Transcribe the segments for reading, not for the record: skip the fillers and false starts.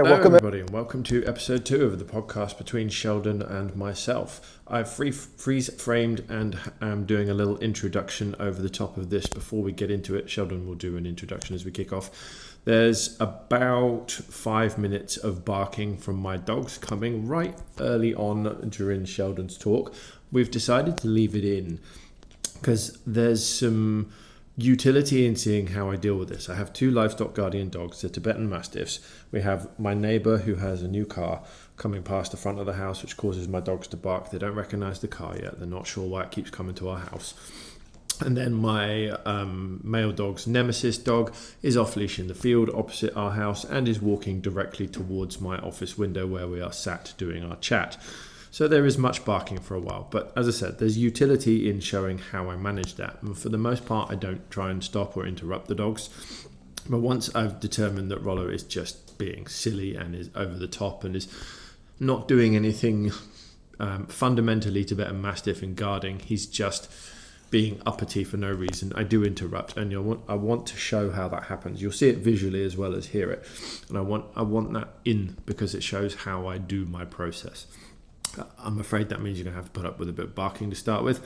Hello, welcome. everybody, and welcome to episode 2 of the podcast between Sheldon and myself. I've freeze-framed and am doing a little introduction over the top of this before we get into it. Sheldon will do an introduction as we kick off. There's about 5 minutes of barking from my dogs coming right early on during Sheldon's talk. We've decided to leave it in because there's some utility in seeing how I deal with this. I have 2 livestock guardian dogs, they're Tibetan Mastiffs. We have my neighbour who has a new car coming past the front of the house, which causes my dogs to bark. They don't recognise the car yet. They're not sure why it keeps coming to our house. And then my male dog's nemesis dog is off-leash in the field opposite our house and is walking directly towards my office window where we are sat doing our chat. So there is much barking for a while, but as I said, there's utility in showing how I manage that. And for the most part, I don't try and stop or interrupt the dogs. But once I've determined that Rollo is just being silly and is over the top and is not doing anything fundamentally Tibetan Mastiff in guarding, he's just being uppity for no reason, I do interrupt, and I want to show how that happens. You'll see it visually as well as hear it, and I want that in because it shows how I do my process. I'm afraid that means you're going to have to put up with a bit of barking to start with.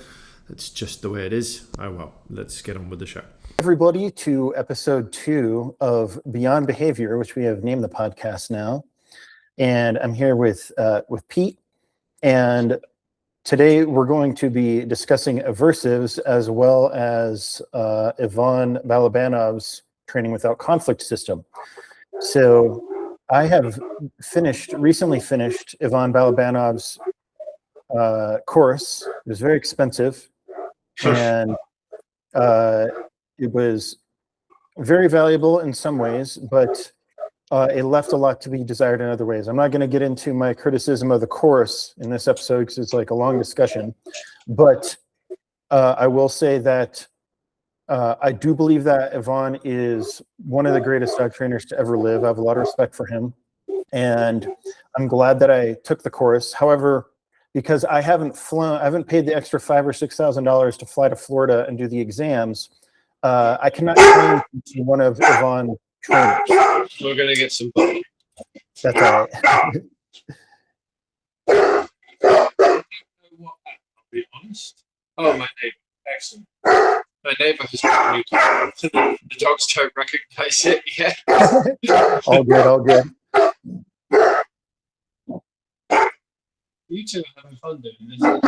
That's just the way it is. Oh well, let's get on with the show. Everybody to episode 2 of Beyond Behavior, which we have named the podcast now. And I'm here with Pete. And today we're going to be discussing aversives as well as Ivan Balabanov's training without conflict system. So I have recently finished Ivan Balabanov's course. It was very expensive, and it was very valuable in some ways, but it left a lot to be desired in other ways. I'm not going to get into my criticism of the course in this episode because it's like a long discussion, but I will say that I do believe that Ivan is one of the greatest dog trainers to ever live. I have a lot of respect for him, and I'm glad that I took the course. However, because I haven't paid the extra $5,000 or $6,000 to fly to Florida and do the exams, I cannot claim to be one of Ivan's trainers. We're going to get some barking. That's all right. I'll be honest. Oh, my neighbour. Excellent. My neighbour has got a new car. The dogs don't recognise it yet. All good, all good. You two are having fun doing this. I don't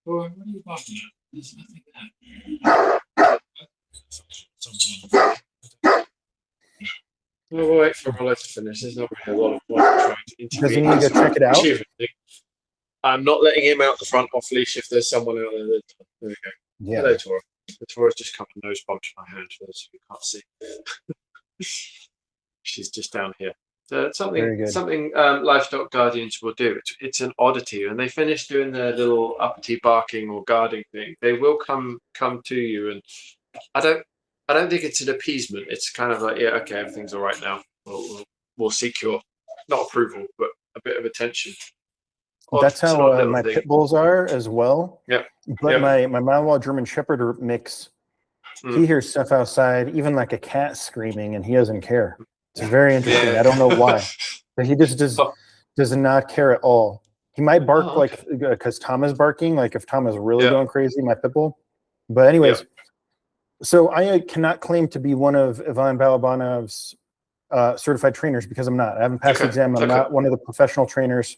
know what are you barking at? There's nothing there. We'll wait for Rollo to finish. There's not really a lot of point trying to intervene. Does he need to check it out? I'm not letting him out the front off leash if there's someone out there. There we go. Yeah. Hello, Tora. The Tora's just come and nose bumped my hand for those who can't see. She's just down here. So something livestock guardians will do. It's an oddity. When they finish doing their little uppity barking or guarding thing, they will come to you, and I don't think it's an appeasement. It's kind of like, yeah, okay, everything's all right now. We'll seek your not approval, but a bit of attention. That's how my pit bulls are as well. Yeah. But my Malinois German Shepherd mix, he hears stuff outside, even like a cat screaming, and he doesn't care. It's very interesting. I don't know why, but he just does not care at all. He might bark like because Tom is barking, like if Tom is really going crazy, my pit bull. But anyways, so I cannot claim to be one of Ivan Balabanov's certified trainers because I'm not. I haven't passed the exam. I'm not one of the professional trainers.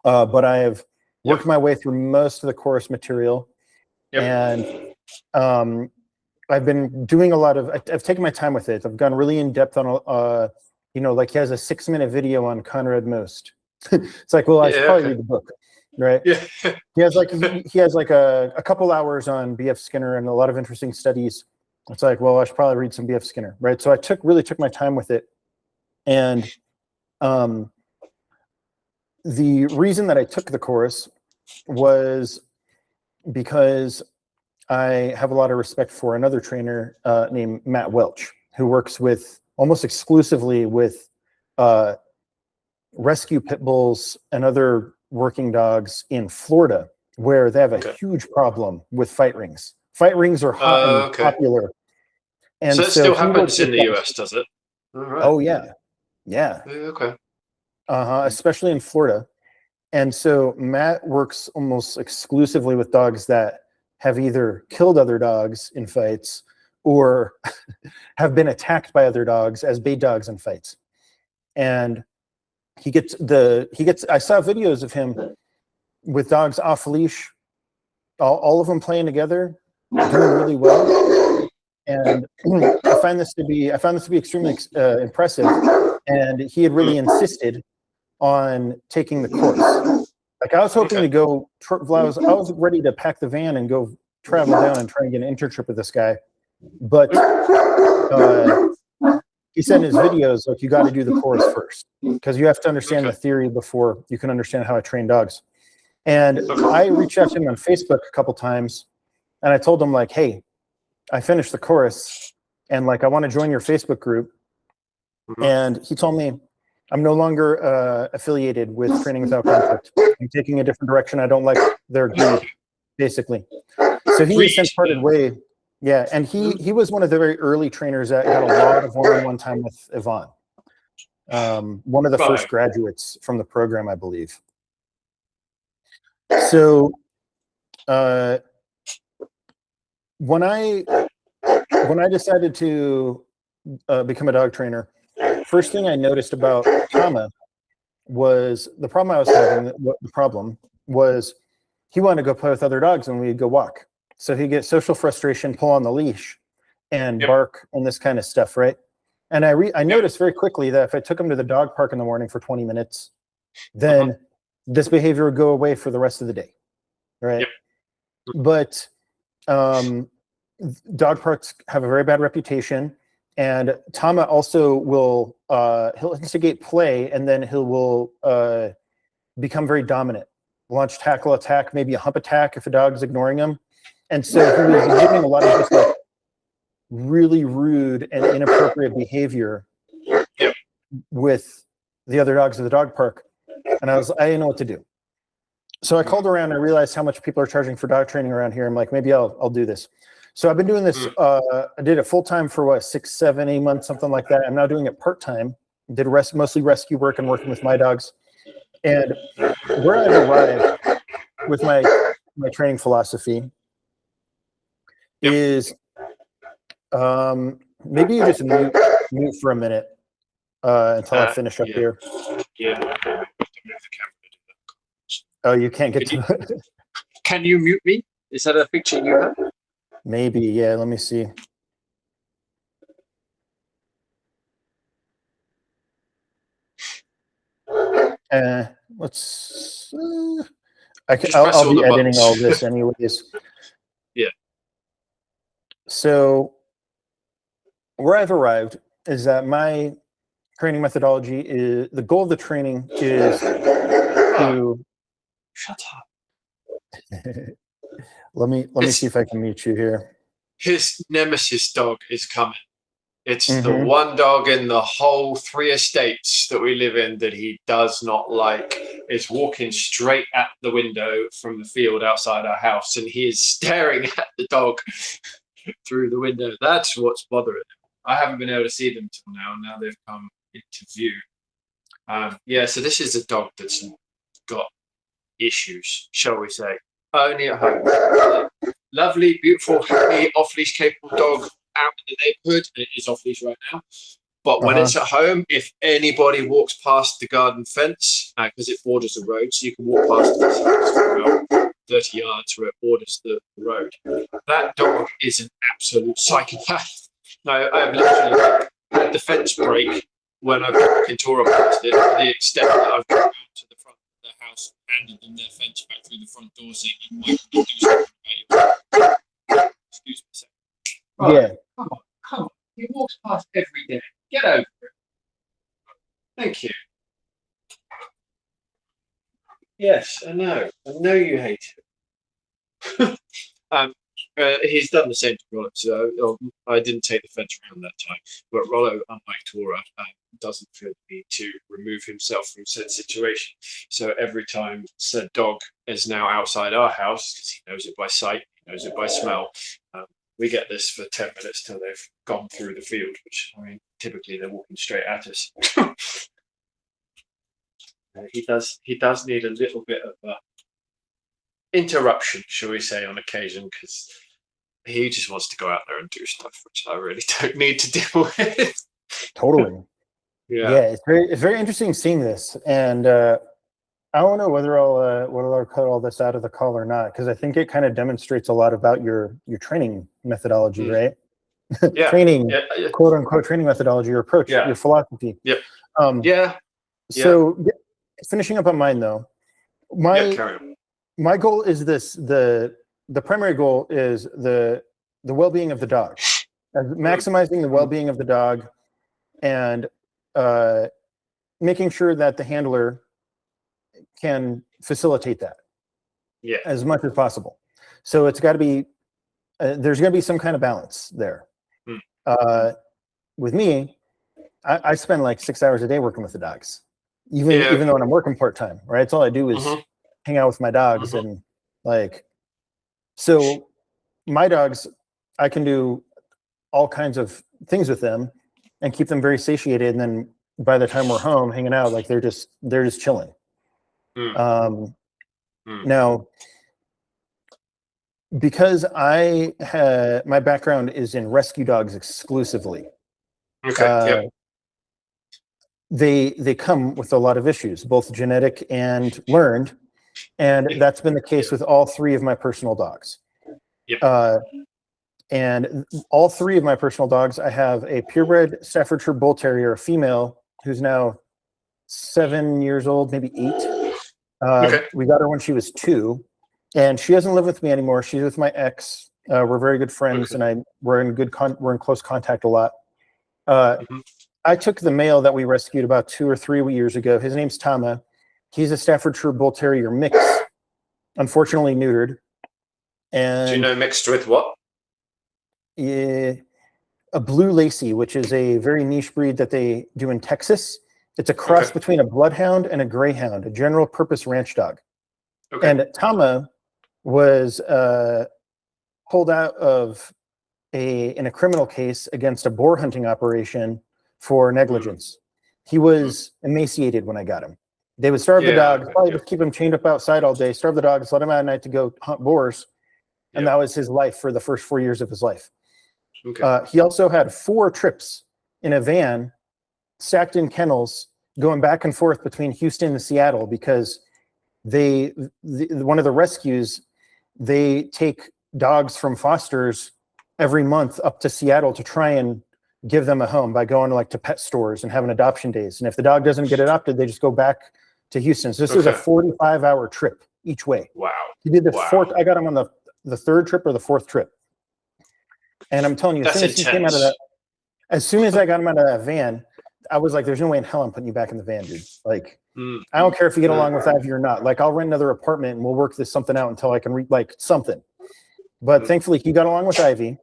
But I have worked my way through most of the course material, and I've been doing a lot of. I've taken my time with it. I've gone really in depth on, like he has a 6-minute video on Conrad Most. It's like, well, I should probably read the book, right? Yeah. He has like a couple hours on B.F. Skinner and a lot of interesting studies. It's like, well, I should probably read some B.F. Skinner, right? So I really took my time with it, and the reason that I took the course was because I have a lot of respect for another trainer named Matt Welch, who works with almost exclusively with rescue pit bulls and other working dogs in Florida, where they have a huge problem with fight rings. Fight rings are hot and popular. And so it still happens in the US, does it? Right. Oh, yeah. Yeah. Okay. Especially in Florida. And so Matt works almost exclusively with dogs that have either killed other dogs in fights or have been attacked by other dogs as bait dogs in fights. And I saw videos of him with dogs off leash, all of them playing together, doing really well. And I found this to be extremely impressive. And he had really insisted on taking the course. Like I was hoping to go, I was ready to pack the van and go travel down and try and get an internship with this guy. But he said in his videos, like, you got to do the course first because you have to understand the theory before you can understand how I train dogs. And I reached out to him on Facebook a couple times, and I told him, like, hey, I finished the course, and like I want to join your Facebook group. And he told me, I'm no longer affiliated with Training Without Conflict. I'm taking a different direction. I don't like their greed, basically. So he has since parted way. Yeah, and he was one of the very early trainers that got a lot of one-on-one time with Yvonne. One of the first graduates from the program, I believe. So when I decided to become a dog trainer, first thing I noticed about Tama was the problem I was having. The problem was he wanted to go play with other dogs when we'd go walk. So he'd get social frustration, pull on the leash, and bark and this kind of stuff, right? And I noticed very quickly that if I took him to the dog park in the morning for 20 minutes, then this behavior would go away for the rest of the day, right? But dog parks have a very bad reputation. And Tama also will, he'll instigate play, and then he will become very dominant. Launch, tackle, attack, maybe a hump attack if a dog is ignoring him. And so he was exhibiting a lot of just like really rude and inappropriate behavior with the other dogs at the dog park. And I didn't know what to do. So I called around and I realized how much people are charging for dog training around here. I'm like, maybe I'll do this. So I've been doing this. I did it full time for 6, 7, 8 months, something like that. I'm now doing it part time. Did mostly rescue work and working with my dogs. And where I've arrived with my training philosophy is maybe you just mute for a minute until I finish up here. Oh, you can't get to it. Can you mute me? Is that a feature you have? Maybe, yeah. Let me see. Let's. I'll be editing all this anyways. Yeah. So where I've arrived is that my training methodology is the goal of the training is to. Shut up. Let me see if I can mute you here. His nemesis dog is coming. It's the one dog in the whole 3 estates that we live in that he does not like. It's walking straight at the window from the field outside our house, and he is staring at the dog through the window. That's what's bothering him. I haven't been able to see them till now. Now they've come into view. So this is a dog that's got issues, shall we say. Only at home. Lovely, beautiful, happy, off-leash capable dog out in the neighborhood. It is off-leash right now. But when it's at home, if anybody walks past the garden fence, because it borders the road, so you can walk past this house for about 30 yards where it borders the road. That dog is an absolute psychopath. I have literally had the fence break when I've been Tora past it, to the extent that I've gone to the front of the house, handed them their fence back through the front door, saying, you might do something about your Excuse me a second. Right. Yeah. Come on. He walks past every day. Get over it. Thank you. Yes, I know. I know you hate it. He's done the same to Rollo. So I didn't take the fence around that time. But Rollo, unlike Tora, doesn't feel the need to remove himself from said situation. So every time said dog is now outside our house, because he knows it by sight, he knows it by smell, we get this for 10 minutes till they've gone through the field, which, I mean, typically they're walking straight at us. He does need a little bit of interruption, shall we say, on occasion, because he just wants to go out there and do stuff, which I really don't need to deal with. Totally. Yeah, it's very interesting seeing this, and I don't know whether I'll cut all this out of the call or not, because I think it kind of demonstrates a lot about your training methodology, right? Yeah. Training, quote unquote, training methodology, your approach, your philosophy. Yep. So finishing up on mine though, my goal is this: the primary goal is the well-being of the dog, maximizing the well-being of the dog, and making sure that the handler can facilitate that as much as possible. So it's got to be there's going to be some kind of balance there. With me, I spend like 6 hours a day working with the dogs, even though I'm working part-time, right? It's all I do is hang out with my dogs, and so my dogs, I can do all kinds of things with them and keep them very satiated, and then by the time we're home hanging out, like they're just chilling. Now, because my background is in rescue dogs exclusively, they come with a lot of issues, both genetic and learned, and that's been the case with all three of my personal dogs. And all three of my personal dogs, I have a purebred Staffordshire Bull Terrier, a female, who's now 7 years old, maybe 8. We got her when she was 2, and she doesn't live with me anymore. She's with my ex. We're very good friends, and we're in close contact a lot. I took the male that we rescued about 2 or 3 years ago. His name's Tama. He's a Staffordshire Bull Terrier mix, unfortunately neutered. And do you know mixed with what? A blue lacy, which is a very niche breed that they do in Texas. It's a cross between a bloodhound and a greyhound, a general purpose ranch dog. And Tama was pulled out of in a criminal case against a boar hunting operation for negligence. He was emaciated when I got him. They would starve the dogs, probably just keep him chained up outside all day, starve the dogs, let him out at night to go hunt boars. And that was his life for the first 4 years of his life. He also had 4 trips in a van, stacked in kennels, going back and forth between Houston and Seattle, because one of the rescues, they take dogs from fosters every month up to Seattle to try and give them a home by going to pet stores and having adoption days. And if the dog doesn't get adopted, they just go back to Houston. So this was a 45-hour trip each way. Wow. He did the 4th. I got him on the 3rd trip or the 4th trip. And I'm telling you, as soon as I got him out of that van, I was like, there's no way in hell I'm putting you back in the van, dude. I don't care if you get along with Ivy or not. I'll rent another apartment and we'll work this something out until I can read something. But thankfully he got along with Ivy.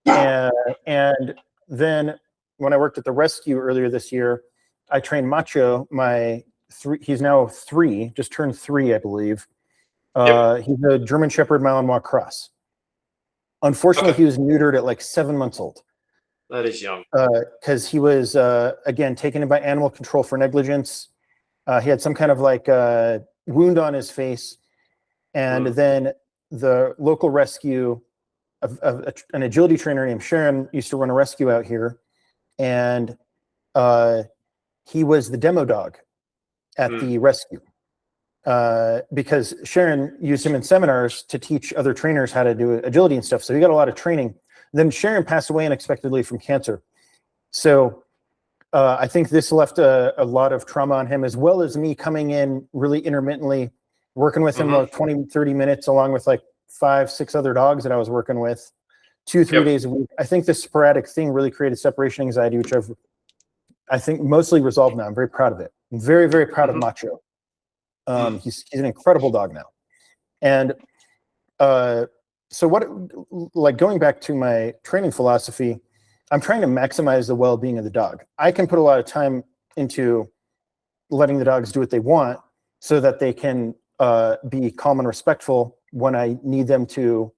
And then when I worked at the rescue earlier this year, I trained Macho, he's now 3, just turned 3, I believe. He's a German Shepherd Malinois cross. Unfortunately, he was neutered at 7 months old. That is young. Because he was, again, taken in by animal control for negligence. He had some kind of wound on his face. And then the local rescue, an agility trainer named Sharon used to run a rescue out here. And he was the demo dog at the rescue. Because Sharon used him in seminars to teach other trainers how to do agility and stuff. So he got a lot of training. Then Sharon passed away unexpectedly from cancer. So I think this left a lot of trauma on him, as well as me coming in really intermittently, working with him 20, 30 minutes, along with 5, 6 other dogs that I was working with 2, 3 days a week. I think this sporadic thing really created separation anxiety, which I think mostly resolved now. I'm very proud of it. I'm very, very proud of Macho. He's an incredible dog now. And so what, like going back to my training philosophy, I'm trying to maximize the well-being of the dog. I can put a lot of time into letting the dogs do what they want so that they can be calm and respectful when I need them to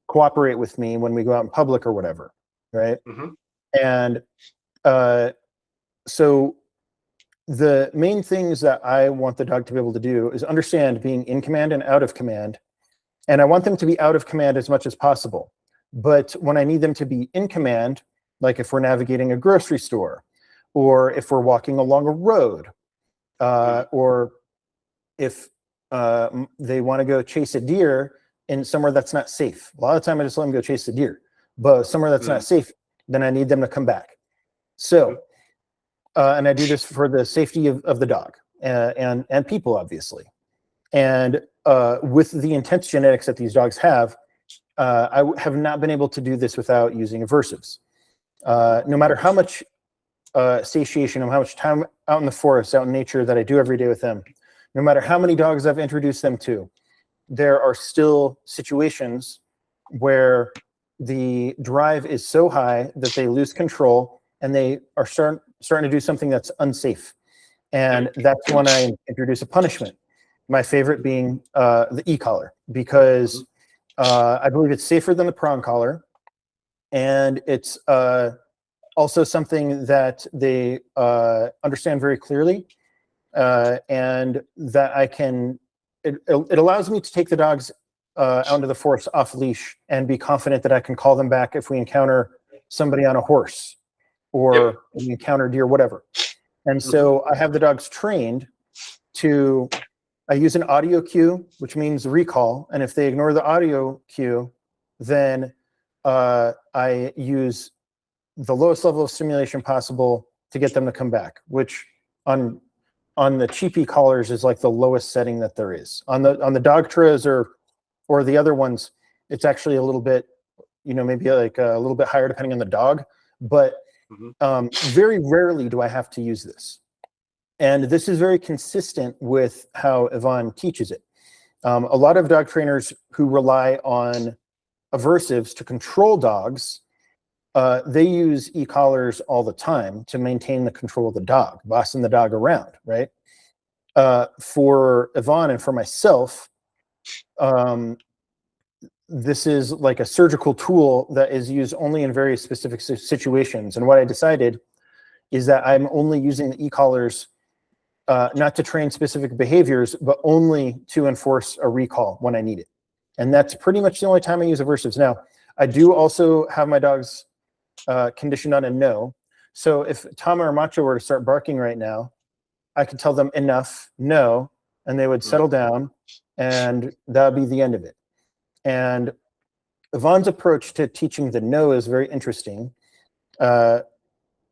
cooperate with me when we go out in public or whatever, right? Mm-hmm. And so the main things that I want the dog to be able to do is understand being in command and out of command. And I want them to be out of command as much as possible. But when I need them to be in command, like if we're navigating a grocery store, or if we're walking along a road, or if they want to go chase a deer in somewhere that's not safe. A lot of the time I just let them go chase a deer, but somewhere that's not safe, then I need them to come back. So, and I do this for the safety of the dog and people, obviously. And with the intense genetics that these dogs have, I have not been able to do this without using aversives. No matter how much satiation and how much time out in the forest, out in nature that I do every day with them, no matter how many dogs I've introduced them to, there are still situations where the drive is so high that they lose control and they are starting to do something that's unsafe. And that's when I introduce a punishment. My favorite being the e-collar, because I believe it's safer than the prong collar. And it's also something that they understand very clearly, and that I can, it allows me to take the dogs out into the forest off leash and be confident that I can call them back if we encounter somebody on a horse or we encounter deer, whatever. And so I have the dogs trained to, I use an audio cue, which means recall. And if they ignore the audio cue, then I use the lowest level of stimulation possible to get them to come back, which on the cheapy collars is like the lowest setting that there is. On the Dogtras or the other ones, it's actually a little bit, maybe like a little bit higher depending on the dog. But very rarely do I have to use this. And this is very consistent with how Yvonne teaches it. A lot of dog trainers who rely on aversives to control dogs, they use e-collars all the time to maintain the control of the dog, bossing the dog around, right? For Yvonne and for myself, this is like a surgical tool that is used only in very specific situations. And what I decided is that I'm only using the e-collars not to train specific behaviors, but only to enforce a recall when I need it. And that's pretty much the only time I use aversives. Now, I do also have my dogs conditioned on a no. So if Tama or Macho were to start barking right now, I could tell them enough, no, and they would settle down, and that would be the end of it. And Yvonne's approach to teaching the no is very interesting,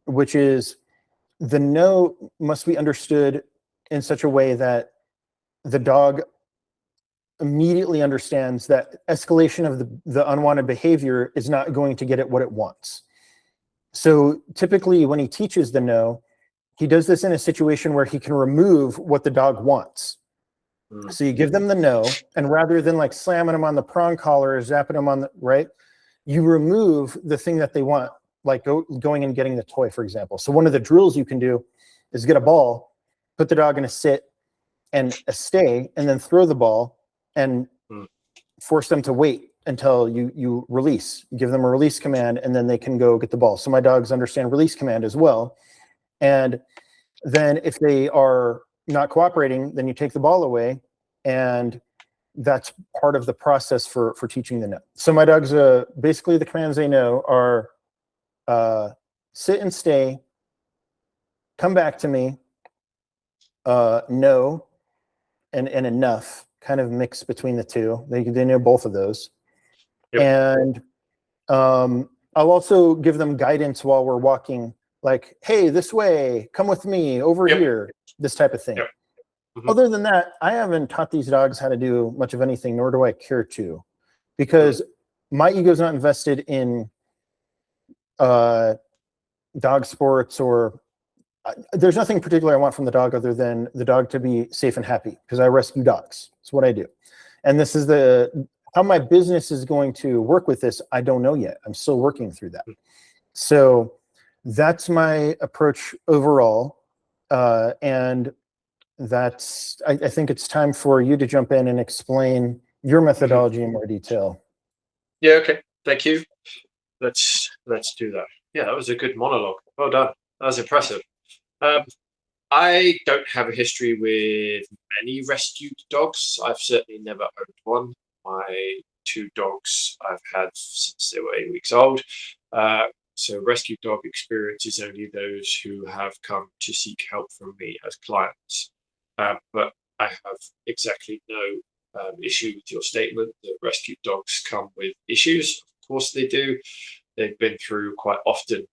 which is the no must be understood in such a way that the dog immediately understands that escalation of the unwanted behavior is not going to get it what it wants. So typically when he teaches the no, he does this in a situation where he can remove what the dog wants. So you give them the no, and rather than like slamming them on the prong collar or zapping them on the right, you remove the thing that they want, like going and getting the toy, for example. So one of the drills you can do is get a ball, put the dog in a sit and a stay, and then throw the ball and force them to wait until you release. Give them a release command, and then they can go get the ball. So my dogs understand release command as well. And then if they are not cooperating, then you take the ball away, and that's part of the process for teaching the no. So my dogs, basically the commands they know are sit and stay, come back to me, no, and enough, kind of mix between the two. They know both of those. Yep. And I'll also give them guidance while we're walking, like, hey, this way, come with me, over here, this type of thing. Yep. Other than that, I haven't taught these dogs how to do much of anything, nor do I care to, because my ego's not invested in dog sports, or there's nothing particular I want from the dog other than the dog to be safe and happy, because I rescue dogs. It's what I do. And this is How my business is going to work with this, I don't know yet. I'm still working through that. So that's my approach overall. And that's, I think it's time for you to jump in and explain your methodology in more detail. Yeah, okay. Thank you. Let's do that. Yeah, that was a good monologue. Well done. That was impressive. I don't have a history with many rescued dogs. I've certainly never owned one. My 2 dogs I've had since they were 8 weeks old. So rescue dog experience is only those who have come to seek help from me as clients. But I have exactly no issue with your statement that rescued dogs come with issues. Of course they do. They've been through quite often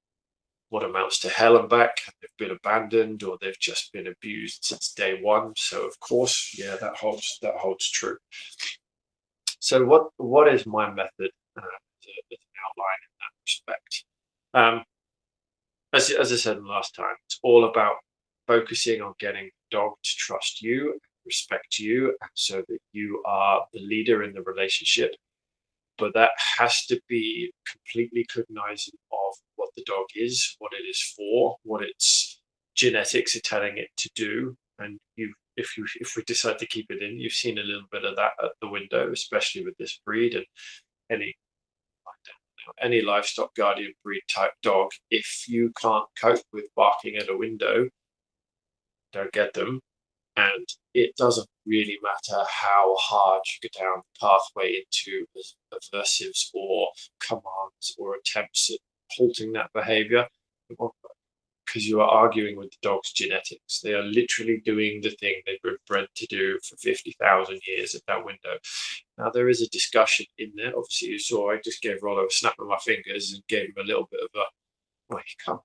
what amounts to hell and back. They've been abandoned or they've just been abused since day one. So of course, yeah, that holds true. So what is my method as an outline in that respect? As I said last time, it's all about focusing on getting the dog to trust you, respect you, so that you are the leader in the relationship. But that has to be completely cognizant of what the dog is, what it is for, what its genetics are telling it to do. And if we decide to keep it in, you've seen a little bit of that at the window, especially with this breed and any livestock guardian breed type dog. If you can't cope with barking at a window, don't get them. And it doesn't really matter how hard you go down the pathway into aversives or commands or attempts at halting that behavior, because you are arguing with the dog's genetics. They are literally doing the thing they've been bred to do for 50,000 years at that window. Now, there is a discussion in there. Obviously, you saw I just gave Rollo a snap of my fingers and gave him a little bit of a, well, you can't.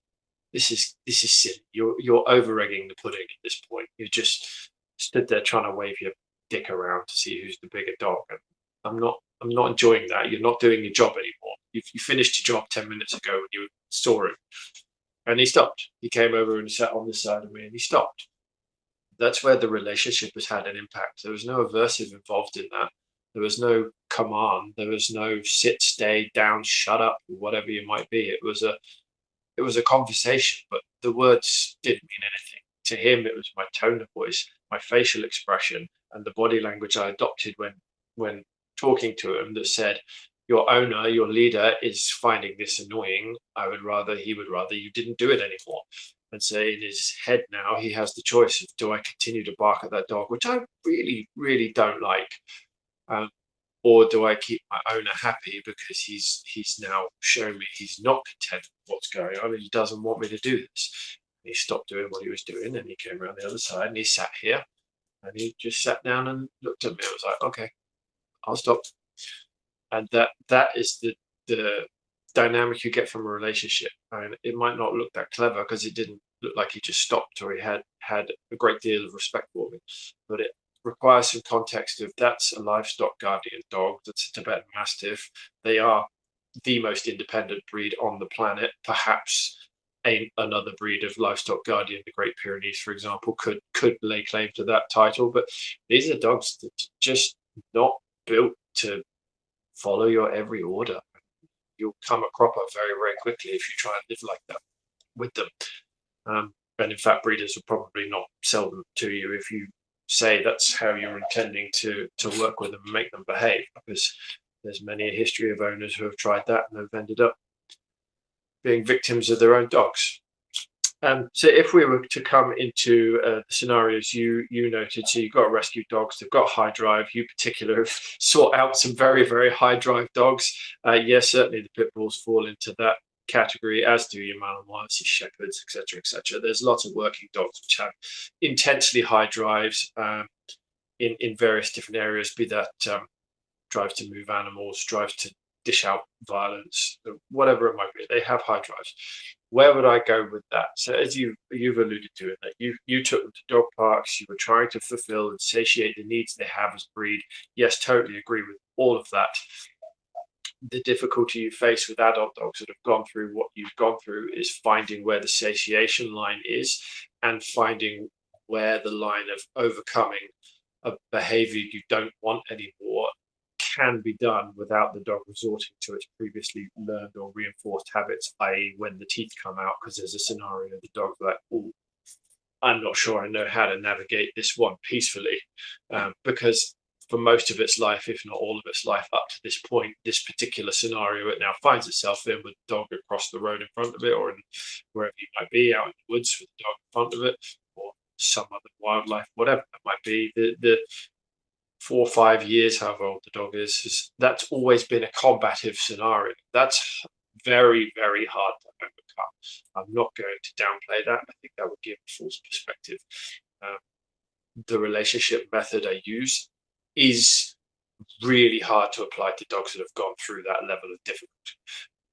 This is silly. You're over egging the pudding at this point. You just stood there trying to wave your dick around to see who's the bigger dog. And I'm not enjoying that. You're not doing your job anymore. You finished your job 10 minutes ago when you saw him. And he stopped. He came over and sat on this side of me and he stopped. That's where the relationship has had an impact. There was no aversive involved in that. There was no command. There was no sit, stay, down, shut up, whatever you might be. It was a conversation, but the words didn't mean anything. To him, it was my tone of voice, my facial expression, and the body language I adopted when talking to him that said, your owner, your leader is finding this annoying. He would rather you didn't do it anymore. And so in his head now, he has the choice of, do I continue to bark at that dog, which I really, really don't like, or do I keep my owner happy because he's now shown me he's not content with what's going on and he doesn't want me to do this. And he stopped doing what he was doing and he came around the other side and he sat here and he just sat down and looked at me. I was like, okay, I'll stop. And that is the dynamic you get from a relationship. And it might not look that clever because it didn't look like he just stopped or he had a great deal of respect for me, but it requires some context of that's a livestock guardian dog, that's a Tibetan Mastiff. They are the most independent breed on the planet. Perhaps another breed of livestock guardian, the Great Pyrenees, for example, could lay claim to that title. But these are dogs that are just not built to follow your every order. You'll come a cropper very, very quickly if you try and live like that with them. And in fact, breeders will probably not sell them to you if you say that's how you're intending to work with them and make them behave, because there's many a history of owners who have tried that and have ended up being victims of their own dogs. So if we were to come into the scenarios you noted, so you've got rescue dogs, they've got high drive. You particular have sought out some very, very high drive dogs. Yes, certainly the pit bulls fall into that category, as do your Malinois, shepherds, etc., etc. There's lots of working dogs which have intensely high drives in various different areas, be that drive to move animals, drive to dish out violence, whatever it might be. They have high drives. Where would I go with that? So as you've alluded to it, that you took them to dog parks, you were trying to fulfill and satiate the needs they have as a breed. Yes, totally agree with all of that. The difficulty you face with adult dogs that have gone through what you've gone through is finding where the satiation line is and finding where the line of overcoming a behavior you don't want anymore can be done without the dog resorting to its previously learned or reinforced habits, i.e. when the teeth come out, because there's a scenario the dog's like, oh, I'm not sure I know how to navigate this one peacefully, because for most of its life, if not all of its life up to this point, this particular scenario it now finds itself in with the dog across the road in front of it, or in wherever you might be, out in the woods with the dog in front of it, or some other wildlife, whatever it might be. The 4 or 5 years, however old the dog is, that's always been a combative scenario. That's very, very hard to overcome. I'm not going to downplay that. I think that would give a false perspective. The relationship method I use is really hard to apply to dogs that have gone through that level of difficulty,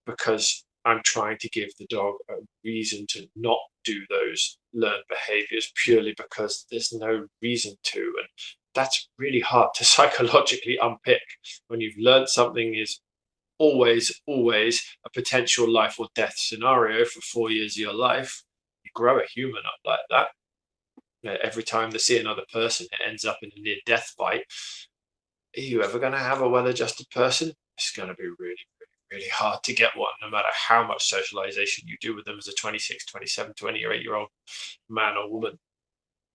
because I'm trying to give the dog a reason to not do those learned behaviors purely because there's no reason to. And that's really hard to psychologically unpick when you've learned something is always a potential life or death scenario for 4 years of your life. You grow a human up like that. Every time they see another person, it ends up in a near-death fight. Are you ever going to have a well-adjusted person? It's going to be really, really hard to get one, no matter how much socialization you do with them as a 26, 27, 28-year-old man or woman.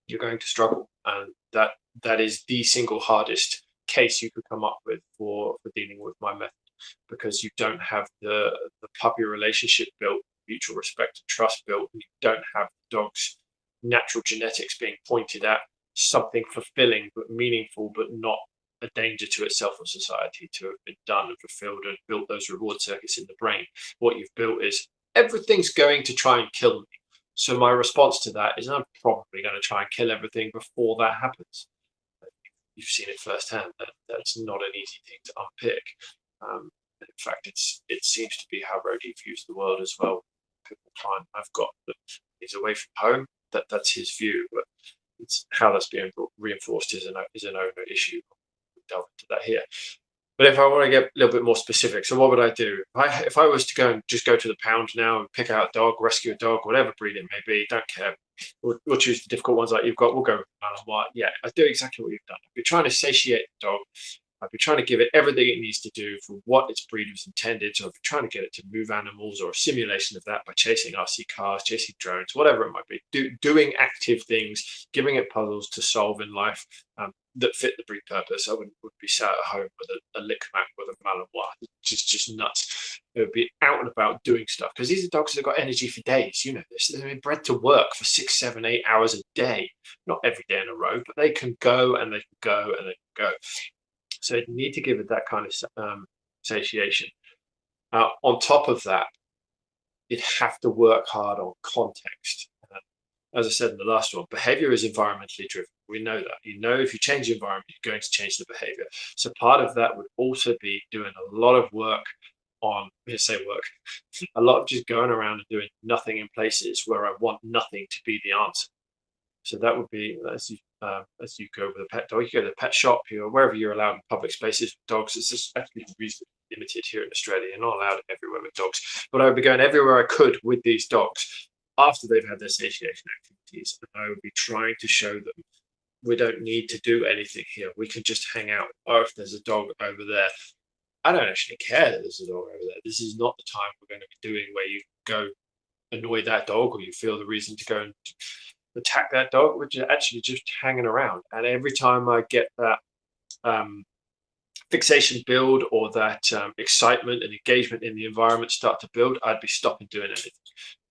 You're going to struggle, and that is the single hardest case you could come up with for dealing with my method, because you don't have the puppy relationship built, mutual respect and trust built, and you don't have the dog's natural genetics being pointed at something fulfilling but meaningful, but not a danger to itself or society, to have been done and fulfilled and built those reward circuits in the brain. What you've built is everything's going to try and kill me. So my response to that is I'm probably going to try and kill everything before that happens. You've seen it firsthand. That's not an easy thing to unpick. In fact, it seems to be how Rodi views the world as well. People try and I've got that he's away from home. That's his view, but it's how that's being reinforced is an owner issue. We'll delve into that here. But if I want to get a little bit more specific, so what would I do? If I was to go to the pound now and pick out a dog, rescue a dog, whatever breed it may be, don't care. We'll choose the difficult ones like you've got. We'll go with Balabanov. Yeah, I do exactly what you've done. If you're trying to satiate the dog, I'd be trying to give it everything it needs to do for what its breed was intended. So if you're trying to get it to move animals, or a simulation of that by chasing RC cars, chasing drones, whatever it might be, doing active things, giving it puzzles to solve in life that fit the breed purpose. I wouldn't be sat at home with a lick mat with a Malinois. It's just nuts. It would be out and about doing stuff, because these are dogs that have got energy for days. You know this. They've been bred to work for 6, 7, 8 hours a day. Not every day in a row, but they can go and they can go and they can go. So you need to give it that kind of satiation. On top of that, you'd have to work hard on context. As I said in the last one, behavior is environmentally driven. We know that. You know, if you change the environment, you're going to change the behavior. So part of that would also be doing a lot of work on, a lot of just going around and doing nothing in places where I want nothing to be the answer. So that would be, as you go with a pet dog, you go to the pet shop, wherever you're allowed in public spaces with dogs. It's actually reasonably limited here in Australia. You're not allowed everywhere with dogs. But I would be going everywhere I could with these dogs after they've had their satiation activities. And I would be trying to show them we don't need to do anything here. We can just hang out. Or if there's a dog over there, I don't actually care that there's a dog over there. This is not the time we're going to be doing where you go annoy that dog, or you feel the reason to go and attack that dog, which is actually just hanging around. And every time I get that fixation build, or that excitement and engagement in the environment start to build, I'd be stopping doing anything.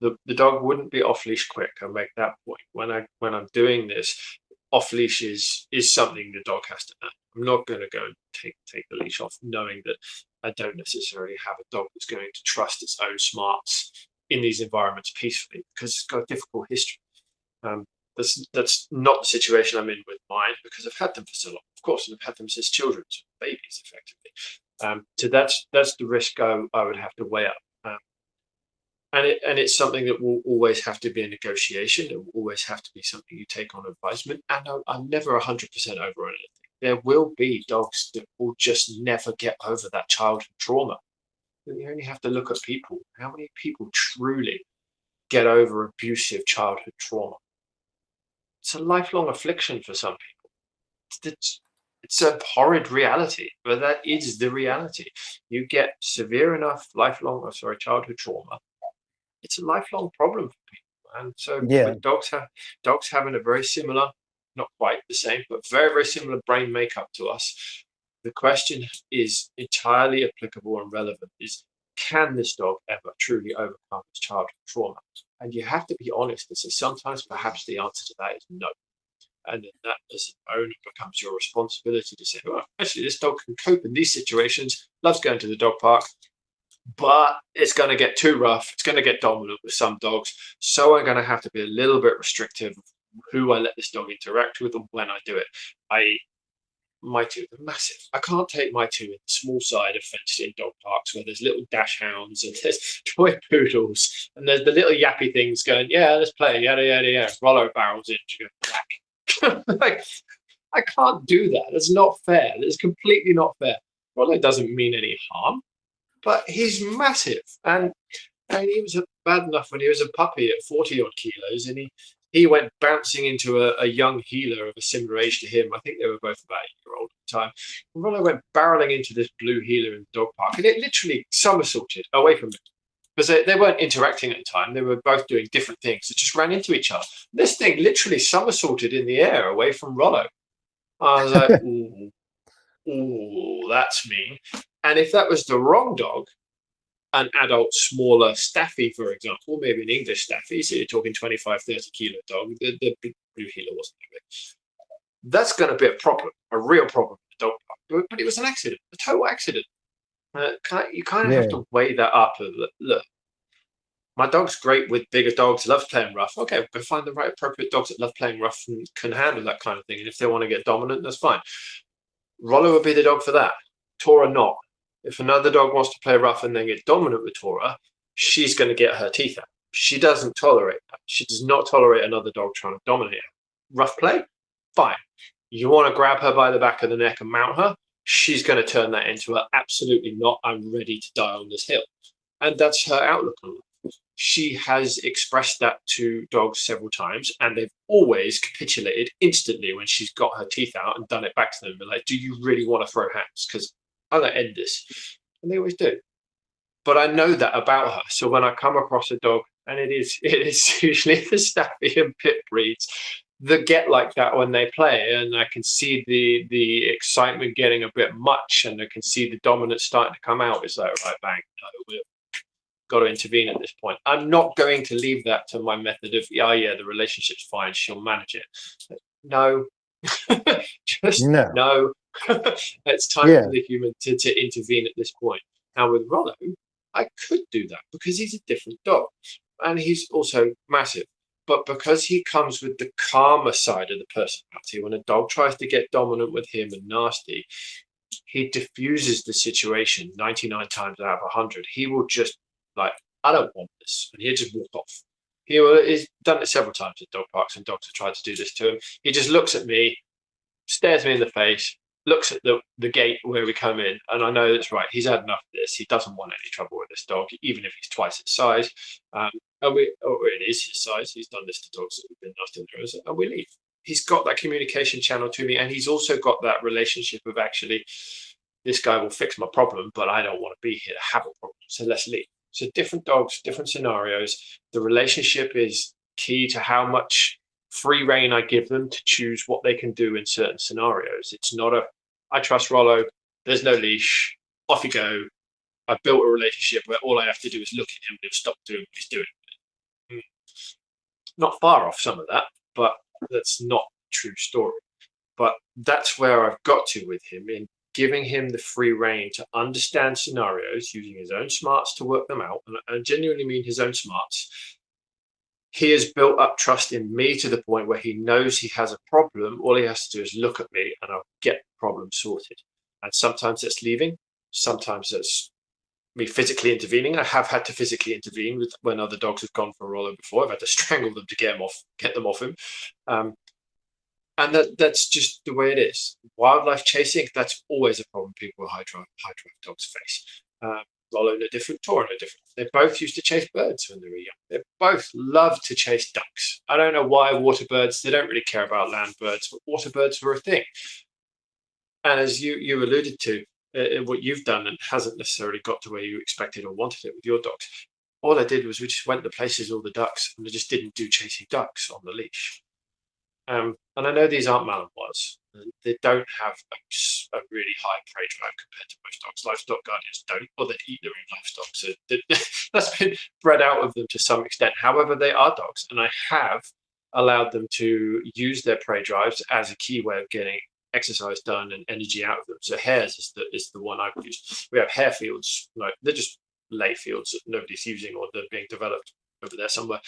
The dog wouldn't be off leash quick. I'll make that point. When I'm doing this, off leash is something the dog has to earn. I'm not going to go and take the leash off, knowing that I don't necessarily have a dog that's going to trust its own smarts in these environments peacefully, because it's got a difficult history. That's not the situation I'm in with mine, because I've had them for so long. Of course, and I've had them since children, so babies, effectively. So that's the risk I would have to weigh up. And it's something that will always have to be a negotiation. It will always have to be something you take on advisement. And I'm never 100% over on anything. There will be dogs that will just never get over that childhood trauma. You only have to look at people. How many people truly get over abusive childhood trauma? It's a lifelong affliction for some people. It's a horrid reality, but that is the reality. You get severe enough childhood trauma, it's a lifelong problem for people. And so Yeah. with dogs having a very similar, not quite the same, but very, very similar brain makeup to us, the question is entirely applicable and relevant is, can this dog ever truly overcome its childhood trauma? And you have to be honest and say sometimes perhaps the answer to that is no. And then that, as an owner, becomes your responsibility to say, well, actually, this dog can cope in these situations, loves going to the dog park, but it's going to get too rough. It's going to get dominant with some dogs. So I'm going to have to be a little bit restrictive of who I let this dog interact with and when I do it. My two are massive. I can't take my two in the small side of fenced-in dog parks where there's little dash hounds and there's toy poodles and there's the little yappy things going, yeah, let's play, yada, yada, yada. Rollo barrels in, you go, whack. Like, I can't do that. That's not fair. That's completely not fair. Rollo doesn't mean any harm, but he's massive. And he was bad enough when he was a puppy at 40 odd kilos, and he went bouncing into a young heeler of a similar age to him. I think they were both about a year old at the time. And Rollo went barreling into this blue heeler in the dog park, and it literally somersaulted away from him. Because they weren't interacting at the time. They were both doing different things. They just ran into each other. This thing literally somersaulted in the air away from Rollo. I was like, ooh, that's mean. And if that was the wrong dog, an adult, smaller staffy, for example, maybe an English staffy, so you're talking 25, 30 kilo dog, the blue heeler wasn't that big. That's going to be a problem, a real problem in the dog park. But it was an accident, a total accident. You kind of have to weigh that up. Look, my dog's great with bigger dogs, loves playing rough. Okay, go find the right appropriate dogs that love playing rough and can handle that kind of thing. And if they want to get dominant, that's fine. Rollo would be the dog for that. Tora not. If another dog wants to play rough and then get dominant with Tora, she's going to get her teeth out. She doesn't tolerate that. She does not tolerate another dog trying to dominate her. Rough play? Fine. You want to grab her by the back of the neck and mount her? She's going to turn that into a absolutely not, I'm ready to die on this hill. And that's her outlook on life. She has expressed that to dogs several times, and they've always capitulated instantly when she's got her teeth out and done it back to them. They're like, do you really want to throw hands? Because I'm going to end this. And they always do. But I know that about her. So when I come across a dog, and it is usually the Staffy and Pit breeds that get like that when they play, and I can see the excitement getting a bit much, and I can see the dominance starting to come out. It's like, right, bang, no, we've got to intervene at this point. I'm not going to leave that to my method of, yeah, the relationship's fine, she'll manage it. No. Just no. It's time for the human to intervene at this point. Now with Rollo, I could do that because he's a different dog and he's also massive. But because he comes with the calmer side of the personality, when a dog tries to get dominant with him and nasty, he diffuses the situation 99 times out of 100. He will just like, I don't want this. And he'll just walk off. He's done it several times at dog parks, and dogs have tried to do this to him. He just looks at me, stares me in the face, looks at the gate where we come in, and I know that's right. He's had enough of this. He doesn't want any trouble with this dog, even if he's twice its size. It is his size. He's done this to dogs that have been nasty and we leave. He's got that communication channel to me, and he's also got that relationship of actually, this guy will fix my problem, but I don't want to be here to have a problem, so let's leave. So different dogs, different scenarios. The relationship is key to how much free rein I give them to choose what they can do in certain scenarios. It's not I trust Rollo, there's no leash, off you go. I've built a relationship where all I have to do is look at him and he'll stop doing what he's doing. Not far off some of that, but that's not a true story. But that's where I've got to with him, in giving him the free rein to understand scenarios, using his own smarts to work them out. And I genuinely mean his own smarts. He has built up trust in me to the point where he knows he has a problem. All he has to do is look at me and I'll get the problem sorted. And sometimes that's leaving. Sometimes that's me physically intervening. I have had to physically intervene when other dogs have gone for a Rollo before. I've had to strangle them to get them off him. And that's just the way it is. Wildlife chasing, that's always a problem people with high drive dogs face. Rollo no different, Tora no different. They both used to chase birds when they were young. They both love to chase ducks. I don't know why water birds, they don't really care about land birds, but water birds were a thing. And as you alluded to, what you've done and hasn't necessarily got to where you expected or wanted it with your dogs. All I did was we just went to places all the ducks, and I just didn't do chasing ducks on the leash. And I know these aren't Malinois. They don't have a really high prey drive compared to most dogs. Livestock guardians don't, or they eat their own livestock. So that's been bred out of them to some extent. However, they are dogs, and I have allowed them to use their prey drives as a key way of getting exercise done and energy out of them. So hares is the one I've used. We have hare fields, like they're just lay fields that nobody's using or they're being developed over there somewhere.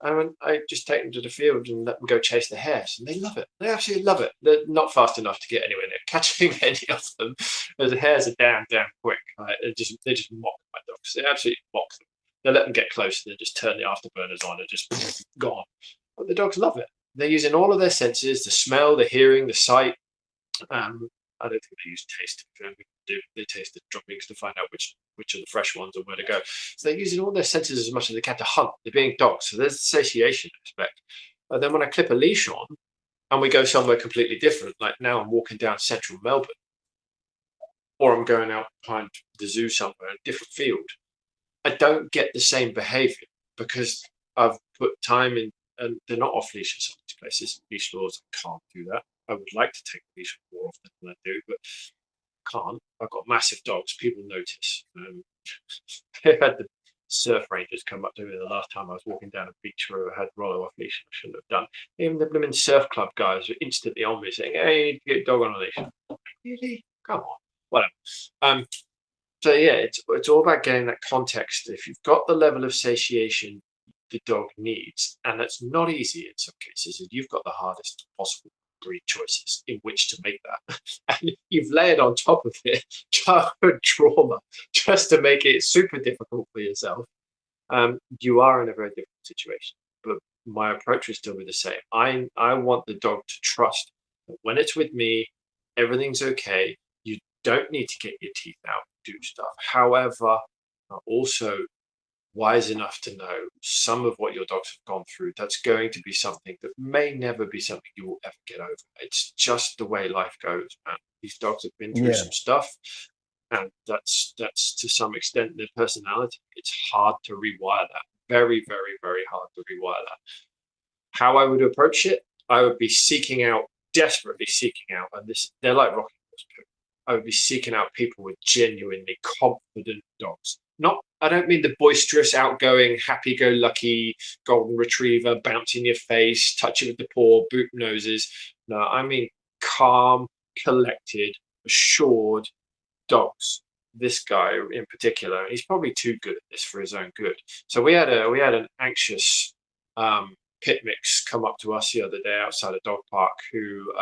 And I just take them to the field and let them go chase the hares, and they love it. They absolutely love it. They're not fast enough to get anywhere near catching any of them. The hares are damn quick. They just mock my dogs. They absolutely mock them. They let them get close, and then just turn the afterburners on and just gone. But the dogs love it. They're using all of their senses: the smell, the hearing, the sight. I don't think they use taste. They taste the droppings to find out which are the fresh ones or where to go. So they're using all their senses as much as they can to hunt. They're being dogs. So there's the satiation aspect. And then when I clip a leash on and we go somewhere completely different, like now I'm walking down central Melbourne, or I'm going out behind the zoo somewhere in a different field, I don't get the same behavior because I've put time in, and they're not off leash in some of these places. Leash laws can't do that. I would like to take the leash more often than I do, but can't. I've got massive dogs. People notice. I've had the surf rangers come up to me the last time I was walking down a beach where I had Rollo off leash. I shouldn't have done. Even the blooming surf club guys were instantly on me saying, "Hey, you need to get your dog on a leash." Really? Come on. Whatever. So yeah, it's all about getting that context. If you've got the level of satiation the dog needs, and that's not easy in some cases, and you've got the hardest possible breed choices in which to make that, and you've layered on top of it childhood trauma just to make it super difficult for yourself, you are in a very different situation. But my approach will still be the same. I want the dog to trust that when it's with me, everything's okay. You don't need to get your teeth out and do stuff. However, also wise enough to know some of what your dogs have gone through, that's going to be something that may never be something you will ever get over. It's just the way life goes, man. These dogs have been through some stuff, and that's to some extent their personality. It's hard to rewire that. Very, very, very hard to rewire that. How I would approach it, I would be desperately seeking out, and they're like rocking horse people. I would be seeking out people with genuinely confident dogs. I don't mean the boisterous, outgoing, happy-go-lucky golden retriever, bounce in your face, touch it with the paw, boot noses. No, I mean calm, collected, assured dogs. This guy in particular, he's probably too good at this for his own good. So we had an anxious pit mix come up to us the other day outside a dog park, who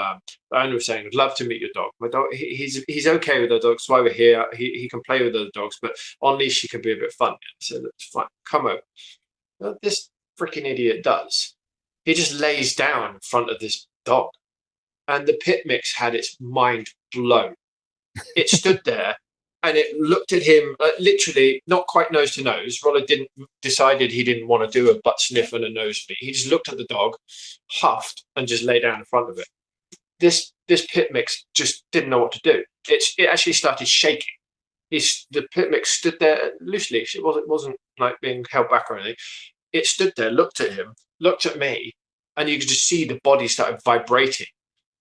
the owner was saying, "I'd love to meet your dog. My dog, he's okay with other dogs. That's why we're here. He can play with other dogs, but on leash he can be a bit fun." I said, "That's fine. Come over." What this freaking idiot does, he just lays down in front of this dog, and the pit mix had its mind blown. It stood there. And it looked at him literally not quite nose to nose. Rollo decided he didn't want to do a butt sniff and a nose beat. He just looked at the dog, huffed, and just lay down in front of it. This pit mix just didn't know what to do. It actually started shaking. The pit mix stood there loosely. It wasn't like being held back or anything. It stood there, looked at him, looked at me, and you could just see the body started vibrating.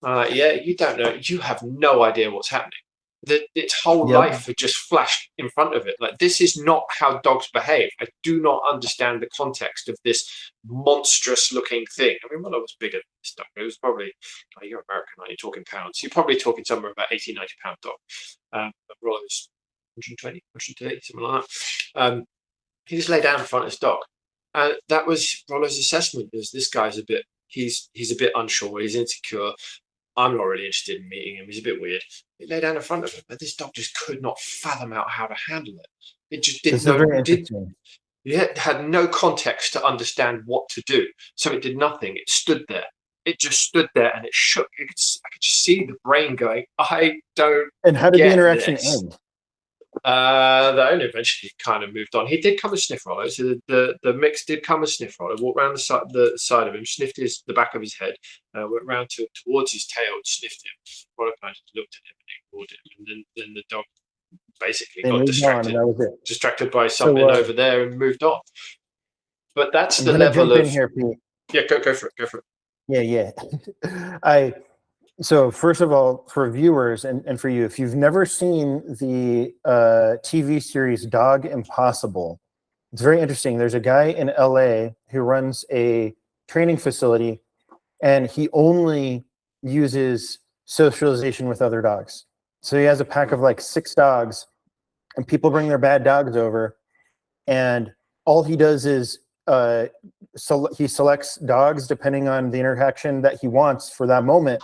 Yeah, you don't know. You have no idea what's happening. Its whole life had just flashed in front of it. Like, this is not how dogs behave. I do not understand the context of this monstrous looking thing. I mean, when I was bigger than this dog, it was probably, you're American, aren't you? Talking pounds. You're probably talking somewhere about 80, 90 pound dog. Rollo's 120, 130, something like that. He just lay down in front of his dog. And that was Rollo's assessment, is this guy's he's a bit unsure, he's insecure. I'm not really interested in meeting him. He's a bit weird. He lay down in front of him, but this dog just could not fathom out how to handle it. It just didn't know. It had no context to understand what to do. So it did nothing. It stood there. It just stood there and it shook. I could just see the brain going, I don't. And how did the interaction end? The owner eventually kind of moved on. He did come and sniff roller, so the mix did come and sniff roller. Walked around the side of him, sniffed the back of his head, went round towards his tail, sniffed him. Roller kind of looked at him and ignored him, and then the dog basically got distracted by something over there and moved on. But that's the level of here, Pete. Yeah, go for it. Yeah. So first of all, for viewers and for you, if you've never seen the TV series Dog Impossible, it's very interesting. There's a guy in LA who runs a training facility, and he only uses socialization with other dogs. So he has a pack of like 6 dogs, and people bring their bad dogs over, and all he does is he selects dogs depending on the interaction that he wants for that moment.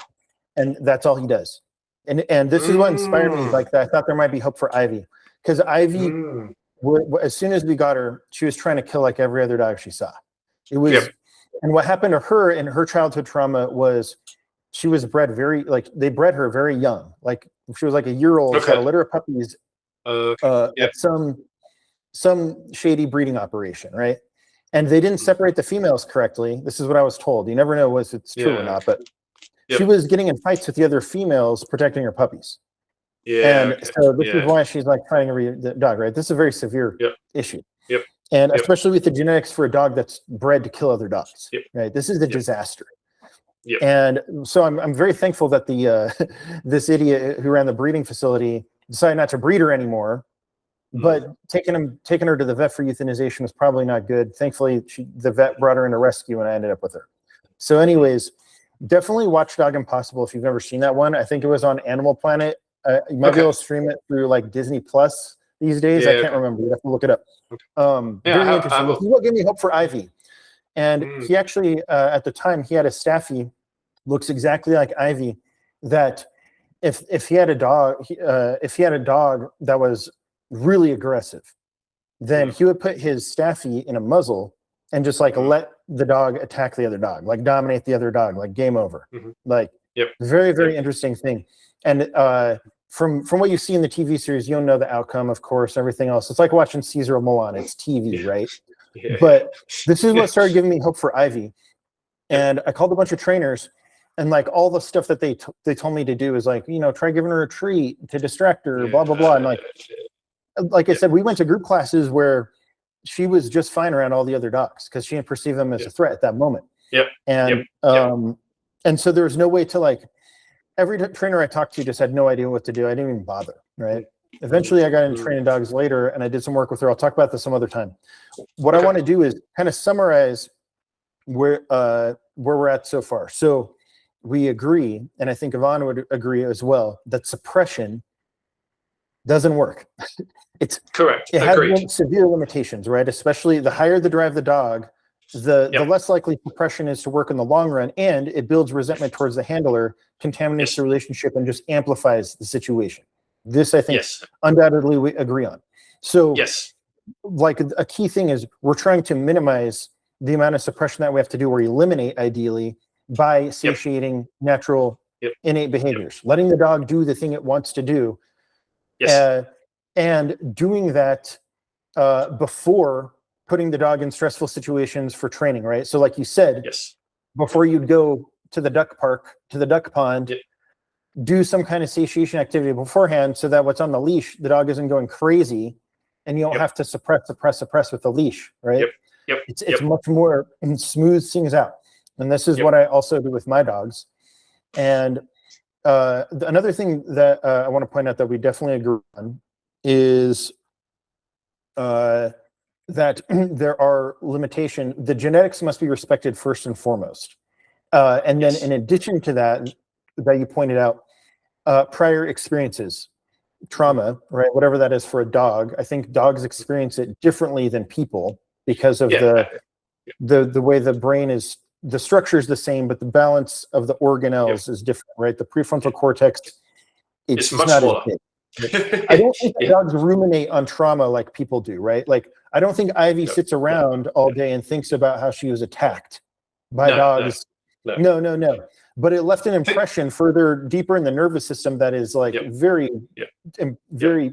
And that's all he does. And this is what inspired me. Like, I thought there might be hope for Ivy. Because Ivy, as soon as we got her, she was trying to kill like every other dog she saw. It was, and what happened to her in her childhood trauma was she was bred they bred her very young. Like, she was like a year old, she had a litter of puppies at some shady breeding operation, right? And they didn't separate the females correctly. This is what I was told. You never know whether it's true or not, but she was getting in fights with the other females protecting her puppies. So this is why she's like fighting every dog, right? This is a very severe issue. And especially with the genetics for a dog that's bred to kill other dogs, right? This is a disaster. And so I'm very thankful that the this idiot who ran the breeding facility decided not to breed her anymore. But taking her to the vet for euthanization was probably not good. Thankfully, the vet brought her into rescue, and I ended up with her. So anyways, definitely watch Dog Impossible if you've never seen that one. I think it was on Animal Planet. You might be able to stream it through like Disney Plus these days. I can't remember. You have to look it up. Very interesting. This is what gave me hope for Ivy. And he actually, at the time, he had a staffy, looks exactly like Ivy. That if he had a dog, that was really aggressive, then he would put his staffy in a muzzle and just like let the dog attack the other dog, like dominate the other dog, like game over. Like very, very interesting thing. And from what you see in the TV series, you'll know the outcome, of course, everything else. It's like watching Caesar Milan. It's TV, right? But this is what started giving me hope for Ivy. And I called a bunch of trainers, and like all the stuff that they told me to do is like, try giving her a treat to distract her, blah, blah, blah. And like I said, we went to group classes where she was just fine around all the other dogs because she didn't perceive them as a threat at that moment. And so there was no way to like, every trainer I talked to just had no idea what to do. I didn't even bother, right? Eventually I got into training dogs later, and I did some work with her. I'll talk about this some other time. What I want to do is kind of summarize where we're at so far. So we agree, and I think Yvonne would agree as well, that suppression doesn't work. It's correct. It has severe limitations, right? Especially the higher the drive the dog, the less likely suppression is to work in the long run, and it builds resentment towards the handler, contaminates the relationship, and just amplifies the situation. This, I think, undoubtedly we agree on. So, like a key thing is we're trying to minimize the amount of suppression that we have to do, or eliminate ideally, by satiating natural innate behaviors, letting the dog do the thing it wants to do. And doing that before putting the dog in stressful situations for training, right? So like you said, before you'd go to the duck park, to the duck pond, do some kind of satiation activity beforehand so that what's on the leash, the dog isn't going crazy, and you don't have to suppress with the leash, right? It's much more, and smooths things out. And this is what I also do with my dogs. And another thing that I want to point out that we definitely agree on is that there are limitations. The genetics must be respected first and foremost. And then in addition to that you pointed out, prior experiences, trauma, right? Whatever that is for a dog. I think dogs experience it differently than people because of the way the brain is, the structure is the same, but the balance of the organelles is different, right? The prefrontal cortex, it's much not smaller. as big. I don't think that dogs ruminate on trauma like people do, right? Like, I don't think Ivy sits around all day and thinks about how she was attacked by dogs. No. But it left an impression further deeper in the nervous system that is like very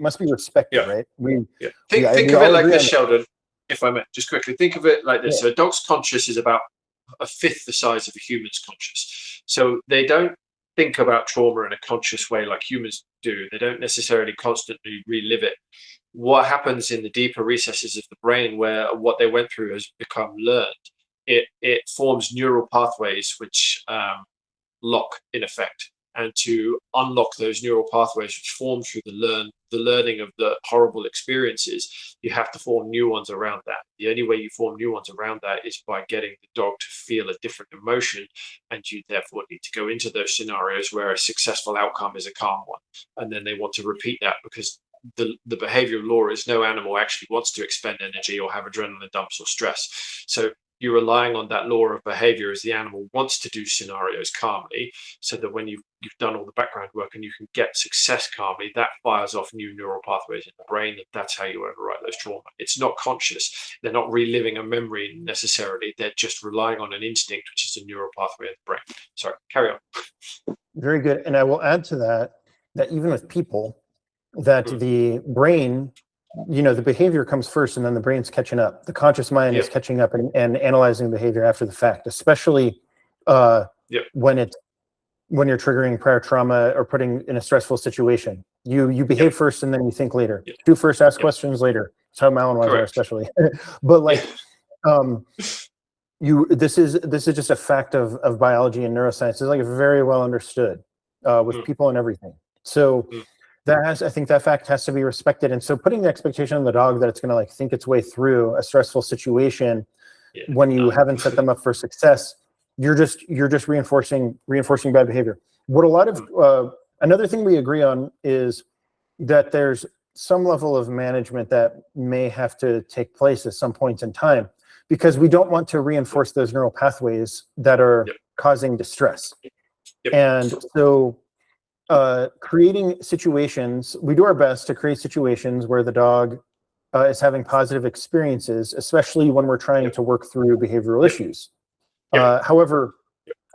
must be respected, right? Think we of all it like agree this, on Sheldon. If I may, just quickly, think of it like this. So a dog's conscious is about a fifth the size of a human's conscious. So they don't think about trauma in a conscious way like humans do. They don't necessarily constantly relive it. What happens in the deeper recesses of the brain, where what they went through has become learned, it forms neural pathways which lock in effect. And to unlock those neural pathways which form through the learning of the horrible experiences, you have to form new ones around that. The only way you form new ones around that is by getting the dog to feel a different emotion, and you therefore need to go into those scenarios where a successful outcome is a calm one, and then they want to repeat that, because the behavioral law is no animal actually wants to expend energy or have adrenaline dumps or stress. So you're relying on that law of behavior as the animal wants to do scenarios calmly, so that when you've done all the background work and you can get success calmly, that fires off new neural pathways in the brain, and that's how you overwrite those trauma. It's not conscious. They're not reliving a memory necessarily. They're just relying on an instinct, which is a neural pathway in the brain. Sorry, carry on. Very good. And I will add to that even with people, that the brain, the behavior comes first, and then the brain's catching up. The conscious mind is catching up and analyzing behavior after the fact, especially when you're triggering prior trauma or putting in a stressful situation. You behave first, and then you think later. Do first, ask questions later. That's how Malinois are, especially. But like, this is just a fact of biology and neuroscience. It's like very well understood with people and everything. So. I think that fact has to be respected. And so putting the expectation on the dog that it's going to like think its way through a stressful situation when you haven't set them up for success, you're just reinforcing bad behavior. What a lot of another thing we agree on is that there's some level of management that may have to take place at some point in time, because we don't want to reinforce those neural pathways that are causing distress. And so creating situations, we do our best to create situations where the dog is having positive experiences, especially when we're trying to work through behavioral issues. However,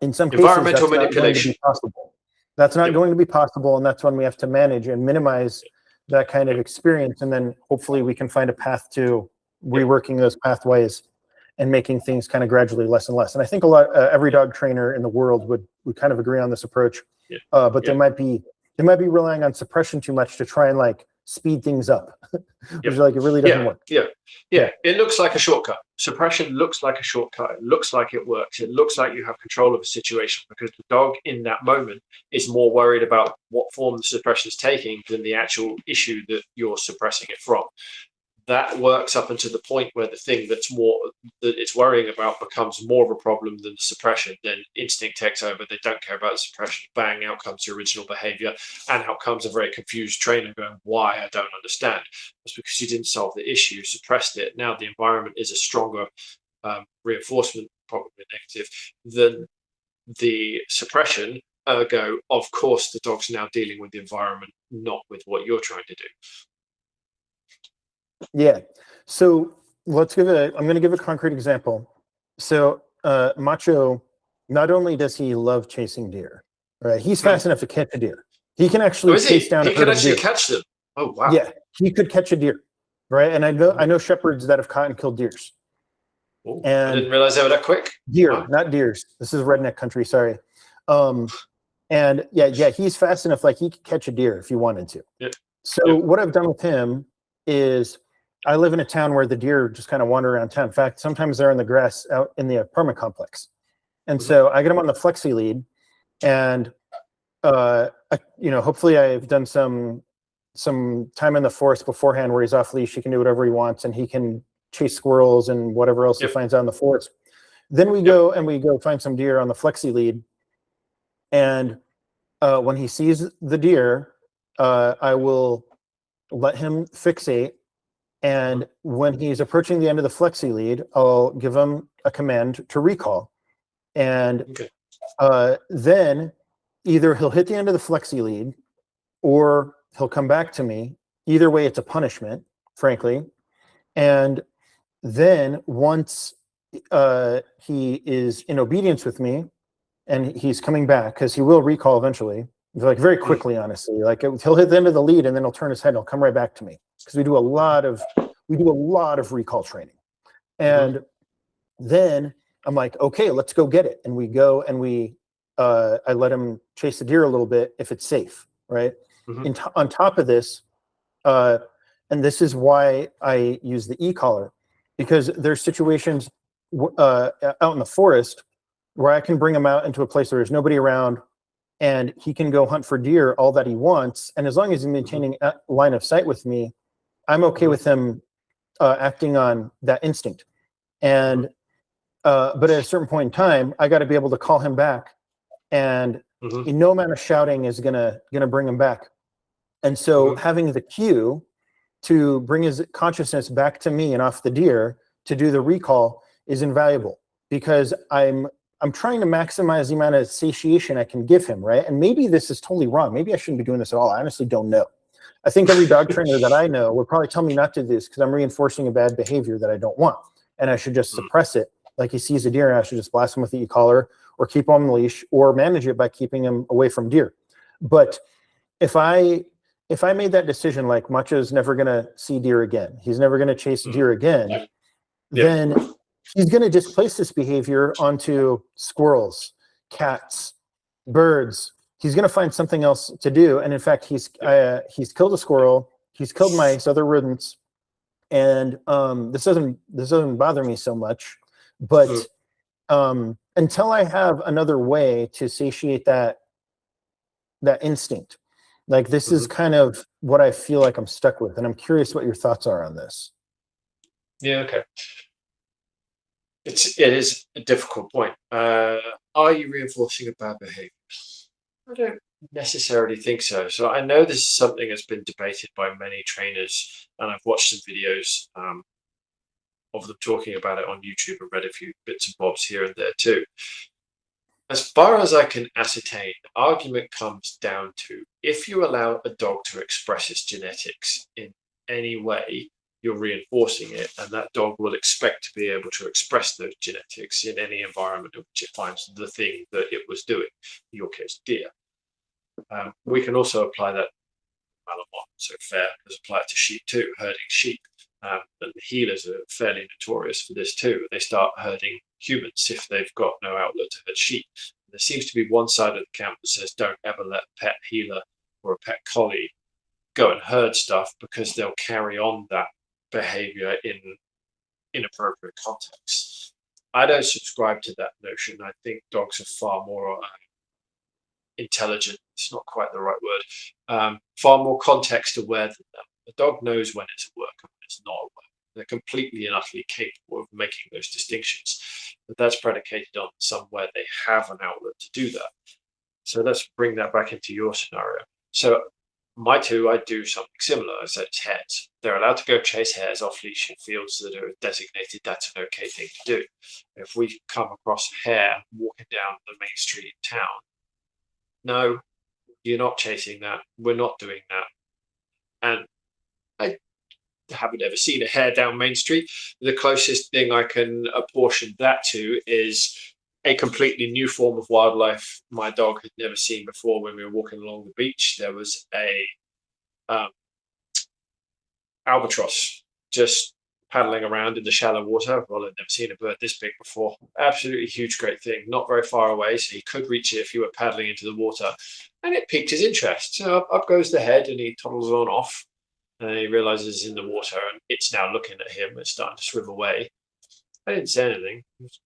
in some cases, that's not going to be possible. That's not going to be possible, and that's when we have to manage and minimize that kind of experience, and then hopefully we can find a path to reworking those pathways and making things kind of gradually less and less. And I think every dog trainer in the world would kind of agree on this approach. But they might be relying on suppression too much to try and like speed things up, which like it really doesn't work. It looks like a shortcut. Suppression looks like a shortcut. It looks like it works. It looks like you have control of a situation, because the dog in that moment is more worried about what form the suppression is taking than the actual issue that you're suppressing it from. That works up until the point where the thing that it's worrying about becomes more of a problem than the suppression. Then instinct takes over. They don't care about the suppression. Bang, out comes the original behavior, and out comes a very confused trainer going, "Why? I don't understand." It's because you didn't solve the issue, you suppressed it. Now the environment is a stronger reinforcement, probably negative, than the suppression. Ergo, of course, the dog's now dealing with the environment, not with what you're trying to do. Yeah. So I'm going to give a concrete example. So Macho, not only does he love chasing deer, right? He's fast enough to catch a deer. He can actually chase down a herd of deer. He can actually catch them. Oh, wow. Yeah, he could catch a deer, right? And I know shepherds that have caught and killed deers. Oh, and I didn't realize they were that quick. Deer, not deers. This is redneck country, sorry. And he's fast enough, like he could catch a deer if he wanted to. So what I've done with him is, I live in a town where the deer just kind of wander around town. In fact, sometimes they're in the grass out in the apartment complex. And so I get him on the flexi lead, and hopefully I've done some time in the forest beforehand where he's off leash. He can do whatever he wants, and he can chase squirrels and whatever else he finds out in the forest. Then we go find some deer on the flexi lead, and when he sees the deer, I will let him fixate. And when he's approaching the end of the flexi lead, I'll give him a command to recall. And then either he'll hit the end of the flexi lead, or he'll come back to me. Either way, it's a punishment, frankly. And then once he is in obedience with me, and he's coming back, because he will recall eventually, like very quickly, honestly. Like he'll hit the end of the lead and then he'll turn his head and he'll come right back to me, because we do a lot of recall training. And then I'm like, okay, let's go get it. And we go and I let him chase the deer a little bit if it's safe, right? On top of this, and this is why I use the e-collar, because there's situations out in the forest where I can bring him out into a place where there's nobody around, and he can go hunt for deer all that he wants. And as long as he's maintaining a line of sight with me, I'm okay with him acting on that instinct. And but at a certain point in time, I got to be able to call him back, and no amount of shouting is gonna bring him back. And so having the cue to bring his consciousness back to me and off the deer to do the recall is invaluable, because I'm trying to maximize the amount of satiation I can give him, right? And maybe this is totally wrong. Maybe I shouldn't be doing this at all. I honestly don't know. I think every dog trainer that I know would probably tell me not to do this because I'm reinforcing a bad behavior that I don't want, and I should just suppress it. Like he sees a deer, and I should just blast him with the e-collar, or keep him on the leash, or manage it by keeping him away from deer. But if I made that decision, like Macho's never going to see deer again, he's never going to chase deer again, then he's going to displace this behavior onto squirrels, cats, birds. He's going to find something else to do. And in fact, he's killed a squirrel, he's killed mice, other rodents, and this doesn't bother me so much. But until I have another way to satiate that instinct, like this is kind of what I feel like I'm stuck with, and I'm curious what your thoughts are on this. Yeah, okay. It is a difficult point. Are you reinforcing a bad behavior? I don't necessarily think so. So I know this is something that's been debated by many trainers, and I've watched some videos of them talking about it on YouTube and read a few bits and bobs here and there too. As far as I can ascertain, the argument comes down to, if you allow a dog to express its genetics in any way, you're reinforcing it, and that dog will expect to be able to express those genetics in any environment in which it finds the thing that it was doing, in your case, deer. We can also apply that Balabanov, so fair, let's apply it to sheep too, herding sheep. And the healers are fairly notorious for this too. They start herding humans if they've got no outlet to herd sheep. There seems to be one side of the camp that says don't ever let a pet healer or a pet collie go and herd stuff, because they'll carry on that behavior in inappropriate contexts. I don't subscribe to that notion. I think dogs are far more intelligent. It's not quite the right word. Far more context aware than them. The dog knows when it's at work and when it's not at work. They're completely and utterly capable of making those distinctions. But that's predicated on somewhere they have an outlet to do that. So let's bring that back into your scenario. So my two, I do something similar. I said it's hares. They're allowed to go chase hares off leash in fields that are designated. That's an okay thing to do. If we come across a hare walking down the main street in town, no, you're not chasing that. We're not doing that. And I haven't ever seen a hare down Main Street. The closest thing I can apportion that to is a completely new form of wildlife my dog had never seen before. When we were walking along the beach, there was a albatross just paddling around in the shallow water. Well, I'd never seen a bird this big before. Absolutely huge, great thing. Not very far away, so he could reach it if you were paddling into the water. And it piqued his interest. So up goes the head, and he toddles on off. And he realizes he's in the water, and it's now looking at him. It's starting to swim away. I didn't say anything. I was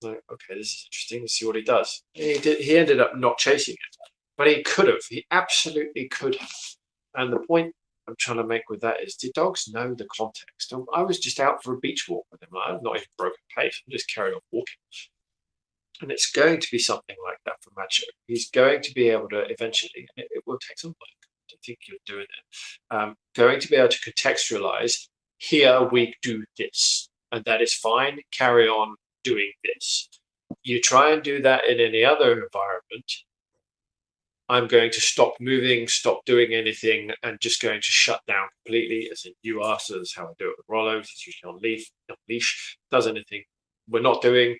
like, okay, this is interesting. Let's see what he does. He ended up not chasing it, but he could have. He absolutely could have. And the point I'm trying to make with that is, the dogs know the context. I was just out for a beach walk with him. I've not even broken pace. I'm just carrying on walking. And it's going to be something like that for Macho. He's going to be able to eventually, it will take some work. I think you're doing it. Going to be able to contextualize, here we do this, and that is fine. Carry on doing this. You try and do that in any other environment, I'm going to stop moving, stop doing anything, and just going to shut down completely, as in you are. So that's how I do it with Rollos. It's usually on leash. Does anything we're not doing.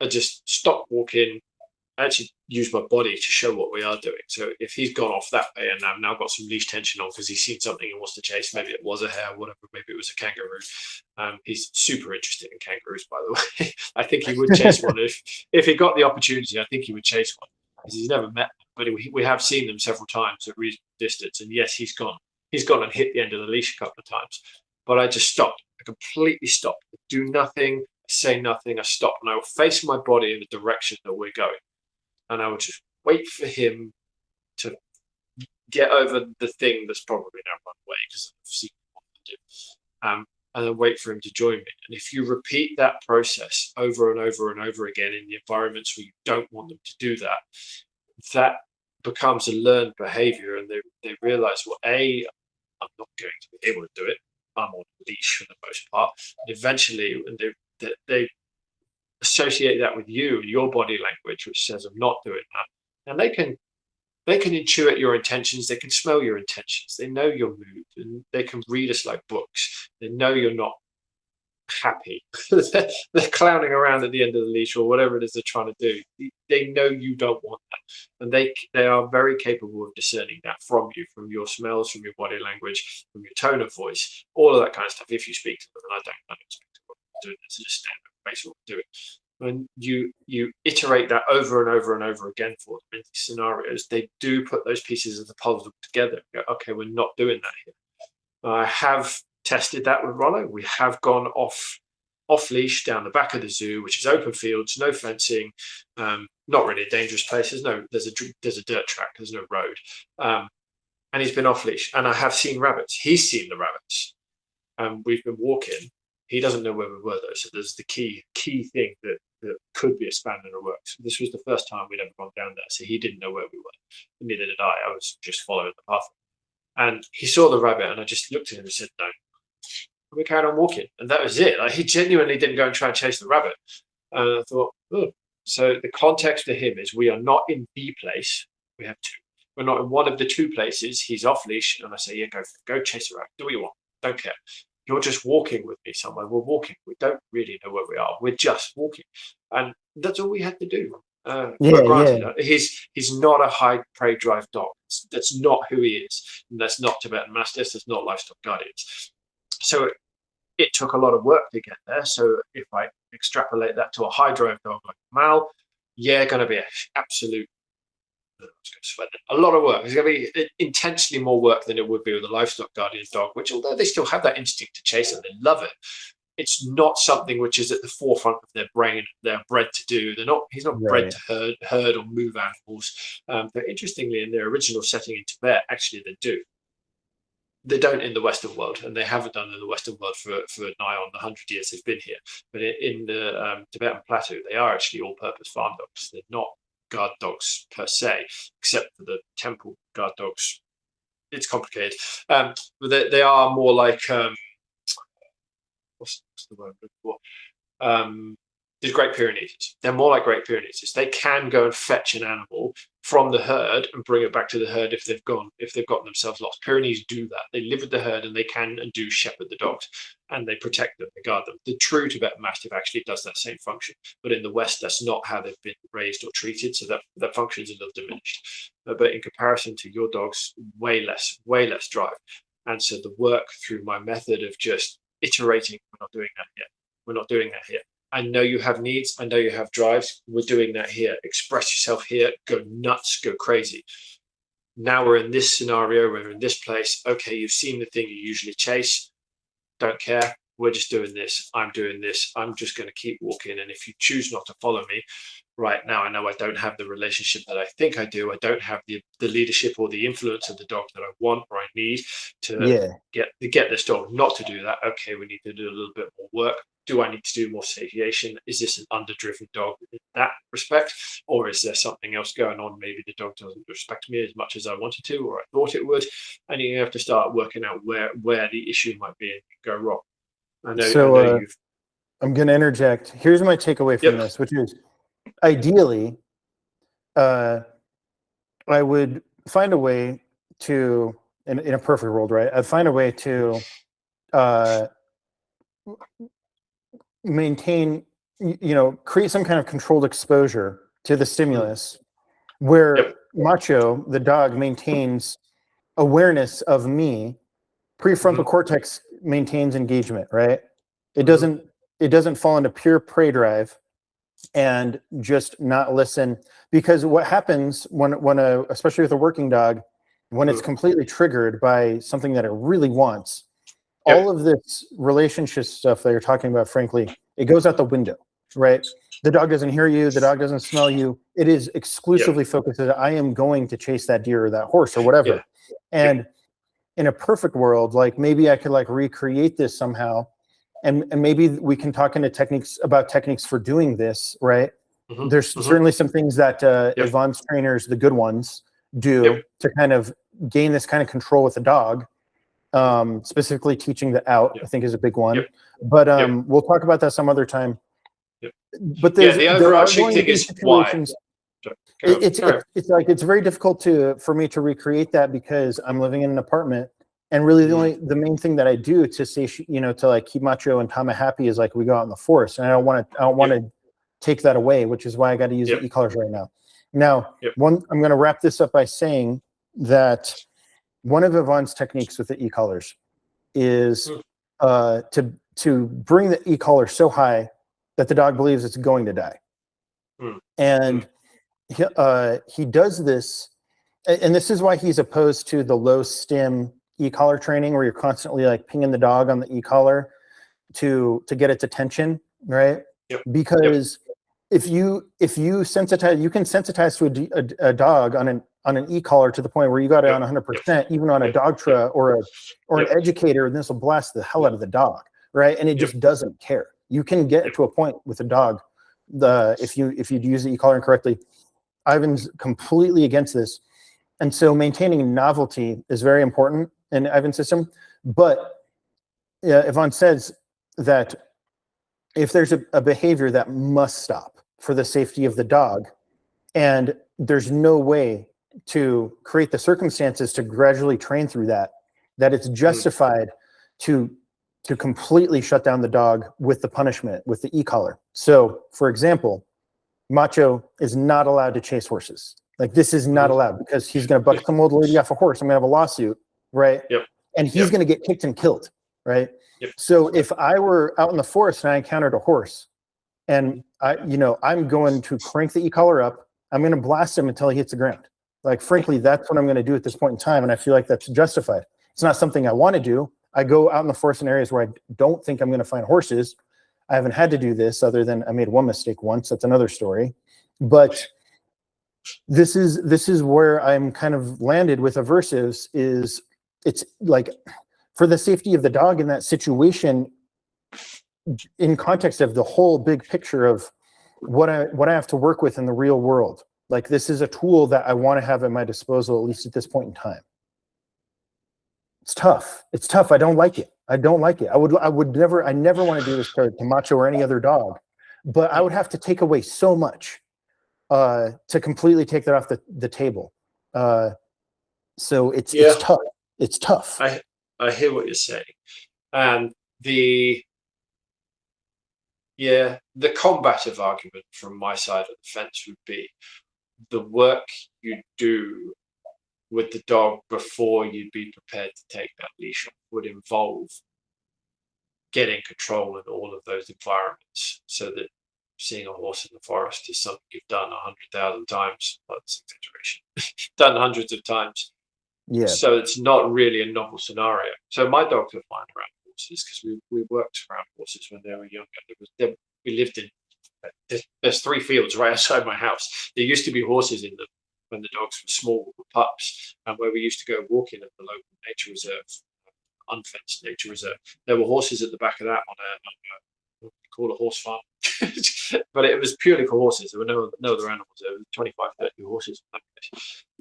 I just stop walking, I actually use my body to show what we are doing. So if he's gone off that way and I've now got some leash tension on because he's seen something he wants to chase, maybe it was a hare, whatever, maybe it was a kangaroo. He's super interested in kangaroos, by the way. I think he would chase one if he got the opportunity. I think he would chase one because he's never met them, but we have seen them several times at reasonable distance. And yes, he's gone and hit the end of the leash a couple of times. But I just stopped. I completely stopped. I do nothing. I say nothing. I stop, and I will face my body in the direction that we're going. And I would just wait for him to get over the thing that's probably now run away because I've seen what to do. And then wait for him to join me. And if you repeat that process over and over and over again in the environments where you don't want them to do that, that becomes a learned behavior. And they realize, well, A, I'm not going to be able to do it. I'm on a leash for the most part. And eventually, they associate that with you and your body language, which says I'm not doing that. And they can intuit your intentions. They can smell your intentions. They know your mood, and they can read us like books. They know you're not happy. They're clowning around at the end of the leash or whatever it is they're trying to do. They know you don't want that, and they are very capable of discerning that from you, from your smells, from your body language, from your tone of voice, all of that kind of stuff. If you speak to them, and I don't expect to do it, it's just standard basic what we do it. When you iterate that over and over and over again for them in these scenarios, they do put those pieces of the puzzle together and go, okay, we're not doing that here. I have tested that with Rollo. We have gone off leash down the back of the zoo, which is open fields, no fencing, not really a dangerous place. There's a dirt track, there's no road, and he's been off leash. And I have seen rabbits. He's seen the rabbits. We've been walking. He doesn't know where we were though, so there's the key thing that could be a span in the works. This was the first time we'd ever gone down there, so he didn't know where we were. Neither did I. I was just following the path. And he saw the rabbit, and I just looked at him and said, no. And we carried on walking, and that was it. Like, he genuinely didn't go and try and chase the rabbit. And I thought, oh. So the context for him is we are not in the place. We have two. We're not in one of the two places. He's off leash, and I say, yeah, go chase the rabbit. Do what you want. Don't care. You're just walking with me somewhere. We're walking. We don't really know where we are. We're just walking. And that's all we had to do. Granted, he's not a high prey drive dog. That's not who he is. And that's not Tibetan Mastiffs. That's not livestock guardians. So it took a lot of work to get there. So if I extrapolate that to a high drive dog like Mal, going to be an absolute, a lot of work. It's going to be intensely more work than it would be with a livestock guardian dog, which, although they still have that instinct to chase and they love it, it's not something which is at the forefront of their brain. They're bred to do. He's not bred to herd or move animals. But interestingly, in their original setting in Tibet, actually they do. They don't in the Western world, and they haven't done in the Western world for nigh on the 100 years they've been here. But in the Tibetan plateau, they are actually all-purpose farm dogs. They're not guard dogs per se, except for the temple guard dogs. It's complicated. But they are more like what's the word for? There's Great Pyrenees. They're more like Great Pyrenees. They can go and fetch an animal from the herd and bring it back to the herd if they've gotten themselves lost. Pyrenees do that. They live with the herd and they can and do shepherd the dogs, and they protect them, they guard them. The true Tibetan Mastiff actually does that same function, but in the West, that's not how they've been raised or treated, so that function is a little diminished. But in comparison to your dogs, way less drive. And so the work through my method of just iterating, we're not doing that yet. We're not doing that here. I know you have needs. I know you have drives. We're doing that here. Express yourself here. Go nuts. Go crazy. Now we're in this scenario. We're in this place. Okay, you've seen the thing you usually chase. Don't care. We're just doing this. I'm doing this. I'm just going to keep walking. And if you choose not to follow me, right now, I know I don't have the relationship that I think I do. I don't have the leadership or the influence of the dog that I want or I need to get this dog not to do that. Okay, we need to do a little bit more work. Do I need to do more satiation? Is this an underdriven dog in that respect? Or is there something else going on? Maybe the dog doesn't respect me as much as I wanted to, or I thought it would. And you have to start working out where the issue might be and go wrong. I know I'm going to interject. Here's my takeaway from this, which is ideally, I would find a way to, in a perfect world, right? I'd find a way to maintain, create some kind of controlled exposure to the stimulus, where Macho, the dog, maintains awareness of me. Prefrontal cortex maintains engagement, right? It doesn't fall into pure prey drive and just not listen. Because what happens when especially with a working dog, when it's completely triggered by something that it really wants, all of this relationship stuff that you're talking about, frankly, it goes out the window, right? The dog doesn't hear you. The dog doesn't smell you. It is exclusively focused that I am going to chase that deer or that horse or whatever. And in a perfect world, like maybe I could like recreate this somehow. And maybe we can talk into techniques for doing this, right? There's certainly some things that Yvonne's trainers, the good ones, do to kind of gain this kind of control with the dog. Specifically teaching the out, I think, is a big one. But we'll talk about that some other time. But the overarching thing is why. It's very difficult for me to recreate that because I'm living in an apartment, and really the main thing that I do to say, to like keep Macho and Tama happy is like we go out in the forest, and I don't want to take that away, which is why I got to use the e-collars right now. Now, I'm going to wrap this up by saying that one of Yvonne's techniques with the e-collars is to bring the e-collar so high that the dog believes it's going to die. And he does this, and this is why he's opposed to the low stim e-collar training, where you're constantly like pinging the dog on the e-collar to get its attention, right? Because if you sensitize, you can sensitize to a dog on an e-collar to the point where you got it on 100%, even on a dog tra or an educator, and this will blast the hell out of the dog, right? And it just doesn't care. You can get to a point with a dog, if you use the e-collar incorrectly. Ivan's completely against this, and so maintaining novelty is very important in Ivan's system. But Yvonne says that if there's a behavior that must stop for the safety of the dog, and there's no way to create the circumstances to gradually train through that it's justified to completely shut down the dog with the punishment, with the e-collar. So, for example, Macho is not allowed to chase horses. Like, this is not allowed because he's going to buck some old lady off a horse. I'm going to have a lawsuit, right? And he's going to get kicked and killed, right? So if I were out in the forest and I encountered a horse, and I'm going to crank the e-collar up, I'm going to blast him until he hits the ground. Like, frankly, that's what I'm going to do at this point in time, and I feel like that's justified. It's not something I want to do. I go out in the forest in areas where I don't think I'm going to find horses. I haven't had to do this other than I made one mistake once. That's another story. But this is where I'm kind of landed with aversives. It's like, for the safety of the dog in that situation, in context of the whole big picture of what I have to work with in the real world. Like, this is a tool that I want to have at my disposal, at least at this point in time. It's tough. It's tough. I don't like it. I never want to do this to Macho or any other dog, but I would have to take away so much to completely take that off the table. So it's tough. It's tough. I hear what you're saying. And the combative argument from my side of the fence would be the work you do with the dog before you'd be prepared to take that leash off would involve getting control in all of those environments, so that seeing a horse in the forest is something you've done 100,000 times. That's exaggeration. Done hundreds of times. Yeah. So it's not really a novel scenario. So my dogs are fine around horses because we worked around horses when they were younger. We lived in, there's 3 fields right outside my house. There used to be horses in them when the dogs were small, pups, and where we used to go walking at the local nature reserve, unfenced nature reserve. There were horses at the back of that on what we call a horse farm. But it was purely for horses. There were no other animals. There were 25, 30 horses.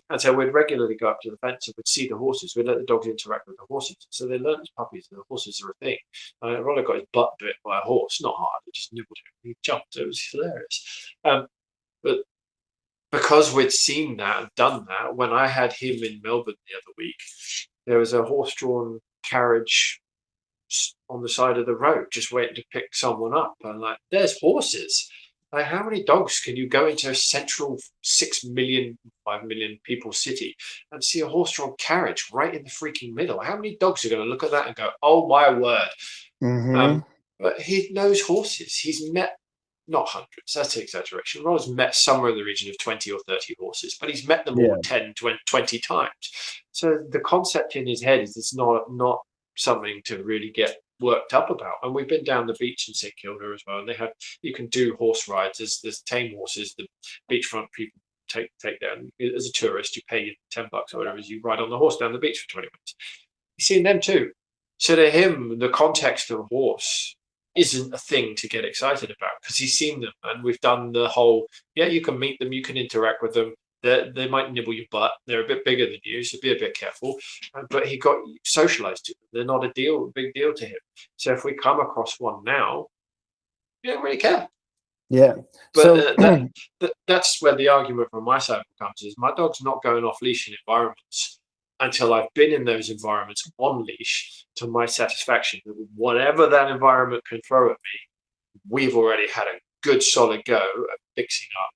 And so we'd regularly go up to the fence and we'd see the horses. We'd let the dogs interact with the horses. So they learned as puppies that the horses are a thing. Rollo got his butt bit by a horse. Not hard. It just nibbled him. He jumped. It was hilarious. But because we'd seen that and done that, when I had him in Melbourne the other week, there was a horse-drawn carriage on the side of the road just waiting to pick someone up. And like, there's horses. Like, how many dogs can you go into a central 6 million, 5 million people city and see a horse-drawn carriage right in the freaking middle? How many dogs are going to look at that and go, "Oh my word"? But he knows horses. He's met, not hundreds, that's an exaggeration. Ron's met somewhere in the region of 20 or 30 horses, but he's met them all 10, 20 times. So the concept in his head is it's not something to really get worked up about. And we've been down the beach in St Kilda as well, and you can do horse rides. There's tame horses. The beachfront people take down as a tourist. You pay $10 or whatever, you ride on the horse down the beach for 20 minutes. You've seen them too. So to him, the context of a horse isn't a thing to get excited about because he's seen them, and we've done the whole, you can meet them, you can interact with them. They might nibble your butt. They're a bit bigger than you, so be a bit careful. But he got socialized to them. They're not a big deal to him. So if we come across one now, you don't really care. Yeah. But So that's where the argument from my side comes, is my dog's not going off leash in environments until I've been in those environments on leash to my satisfaction. Whatever that environment can throw at me, we've already had a good solid go at fixing up.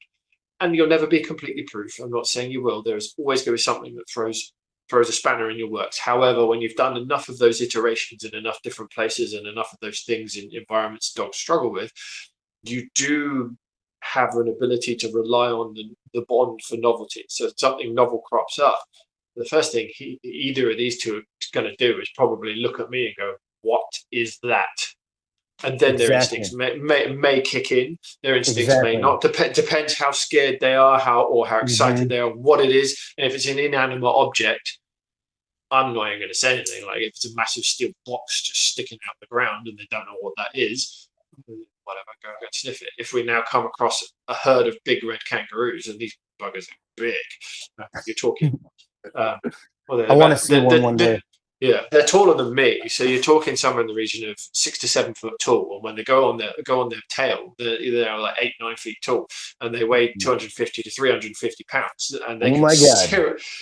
And you'll never be completely proof. I'm not saying you will. There's always going to be something that throws a spanner in your works. However, when you've done enough of those iterations in enough different places and enough of those things in environments dogs struggle with, you do have an ability to rely on the bond for novelty. So if something novel crops up, the first thing either of these two are going to do is probably look at me and go, "What is that?" And then their instincts may kick in. Their instincts may not. Depends how scared they are, how excited they are, what it is. And if it's an inanimate object, I'm not even going to say anything. Like if it's a massive steel box just sticking out the ground and they don't know what that is, whatever, go and sniff it. If we now come across a herd of big red kangaroos, and these buggers are big, you're talking. I want to see one day. Yeah, they're taller than me, so you're talking somewhere in the region of 6 to 7 foot tall. And when they go on their tail, they're like 8-9 feet tall, and they weigh 250 to 350 pounds, and they can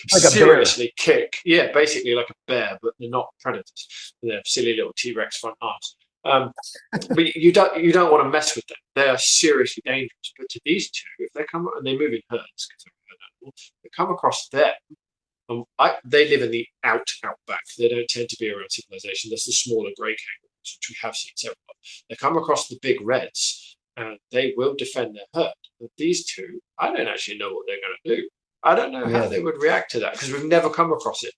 seriously kick. Yeah, basically like a bear, but they're not predators. They're silly little T-Rex front arms. But you don't want to mess with them. They are seriously dangerous. But to these two, if they come and they move in herds, because they come across them. They live in the outback. They don't tend to be around civilization. That's the smaller grey kangaroos, which we have seen several of. They come across the big reds, and they will defend their herd. But these two, I don't actually know what they're going to do. I don't know how they would react to that because we've never come across it.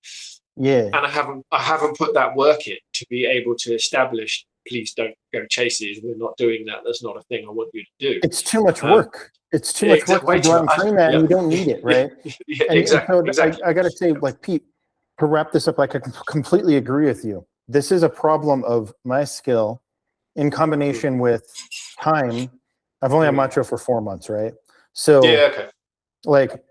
Yeah, and I haven't put that work in to be able to establish. Please don't go chase these. We're not doing that. That's not a thing I want you to do. It's too much work. It's too much work to go out and train that, and you don't need it, right? Exactly. I got to say, like, Pete, to wrap this up, like, I completely agree with you. This is a problem of my skill in combination with time. I've only had Macho for 4 months, right? So, like,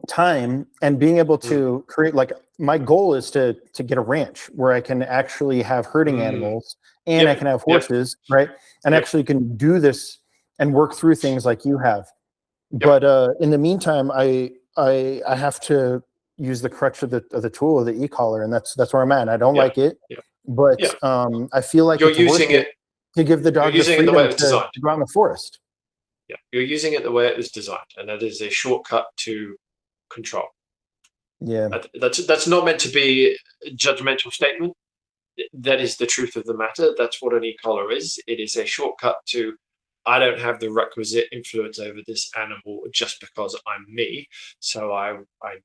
time and being able to create, like, my goal is to get a ranch where I can actually have herding animals and I can have horses, right? And actually can do this and work through things like you have. But in the meantime, I have to use the crutch of the tool of the e-collar, and that's where I'm at. I don't like it, but I feel like you're it's using it to give the dog the freedom to go out in the forest. Yeah, you're using it the way it was designed, and that is a shortcut to control. Yeah, that's not meant to be a judgmental statement. That is the truth of the matter. That's what an e-collar is. It is a shortcut to, I don't have the requisite influence over this animal just because I'm me. So I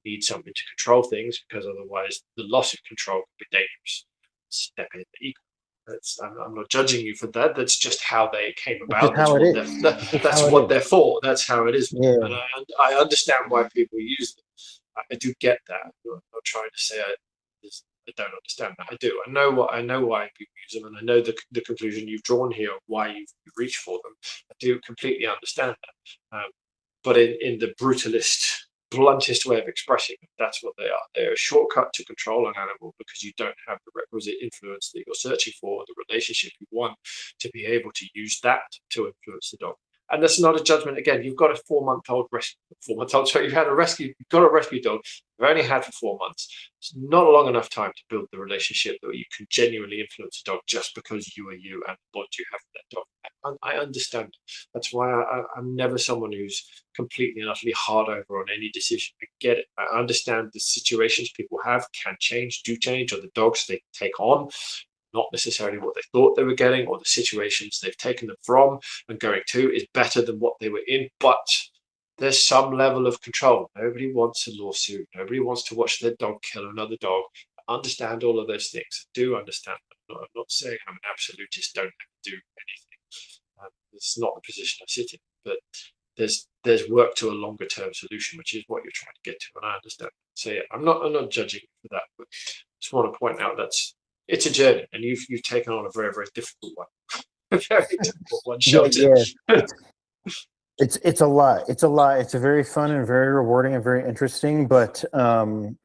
need something to control things, because otherwise the loss of control could be dangerous. Step in the e-collar. I'm not judging you for that. That's just how they came about. That's what they're for. That's how it is. Yeah. And I understand why people use them. I do get that. I'm not trying to say I don't understand that. I do. I know why people use them, and I know the conclusion you've drawn here of why you've reached for them. I do completely understand that. But in the bluntest way of expressing it, that's what they are. They're a shortcut to control an animal because you don't have the requisite influence that you're searching for, the relationship you want, to be able to use that to influence the dog. And that's not a judgment. Again, you've got a 4-month-old sorry, you've got a rescue dog you've only had for 4 months. It's not a long enough time to build the relationship that you can genuinely influence a dog just because you are you and the bond you have with that dog. I understand. That's why I'm never someone who's completely and utterly hard over on any decision. I get it. I understand the situations people have can change, do change, or the dogs they take on, not necessarily what they thought they were getting, or the situations they've taken them from and going to is better than what they were in. But there's some level of control. Nobody wants a lawsuit. Nobody wants to watch their dog kill another dog. I understand all of those things. I do understand them. I'm not saying I'm an absolutist, don't have to do anything. It's not the position I sit in. But there's work to a longer term solution, which is what you're trying to get to, and I understand. So yeah, I'm not judging for that, but just want to point out it's a journey, and you've taken on a very, very difficult one. A very difficult one, Sheldon. Yeah. It's a lot. It's a lot. It's a very fun and very rewarding and very interesting. But I'm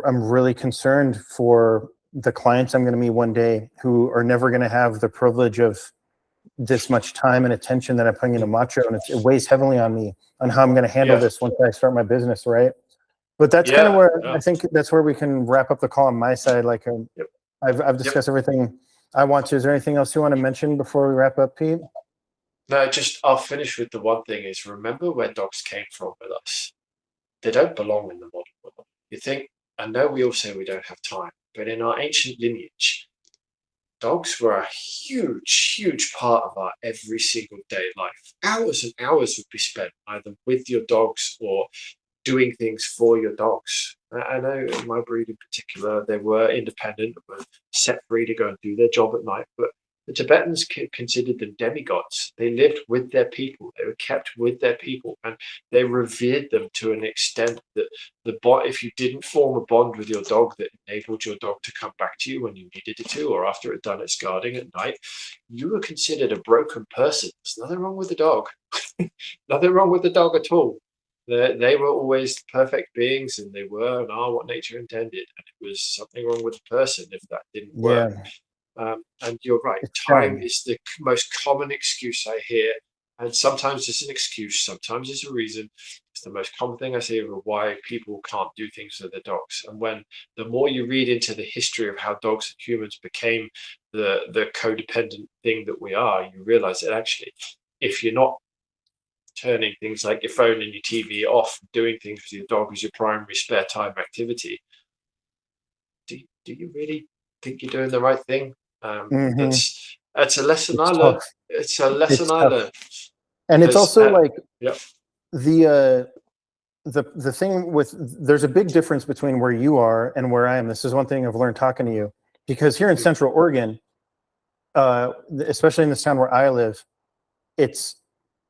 really concerned for the clients I'm going to meet one day who are never going to have the privilege of this much time and attention that I'm putting into Macho, and it weighs heavily on me on how I'm going to handle this once I start my business, right? But that's kind of where I think that's where we can wrap up the call on my side. Like I've discussed everything I want to. Is there anything else you want to mention before we wrap up, Pete? No, I'll finish with the one thing is remember where dogs came from with us. They don't belong in the modern world. You think, I know we all say we don't have time, but in our ancient lineage, dogs were a huge, huge part of our every single day life. Hours and hours would be spent either with your dogs or doing things for your dogs. I know in my breed in particular, they were independent, were set free to go and do their job at night, but the Tibetans considered them demigods. They lived with their people. They were kept with their people, and they revered them to an extent that if you didn't form a bond with your dog that enabled your dog to come back to you when you needed it to, or after it had done its guarding at night, you were considered a broken person. There's nothing wrong with the dog. Nothing wrong with the dog at all. They were always perfect beings, and they were and are what nature intended. And it was something wrong with the person if that didn't work. And you're right. Time is the most common excuse I hear. And sometimes it's an excuse, sometimes it's a reason. It's the most common thing I see of why people can't do things with their dogs. And when the more you read into the history of how dogs and humans became the codependent thing that we are, you realize that actually, if you're not turning things like your phone and your TV off, doing things with your dog as your primary spare time activity, do you really think you're doing the right thing? That's a lesson I learned. It's a lesson I learned. And it's also like the thing with, there's a big difference between where you are and where I am. This is one thing I've learned talking to you, because here in Central Oregon, especially in this town where I live, it's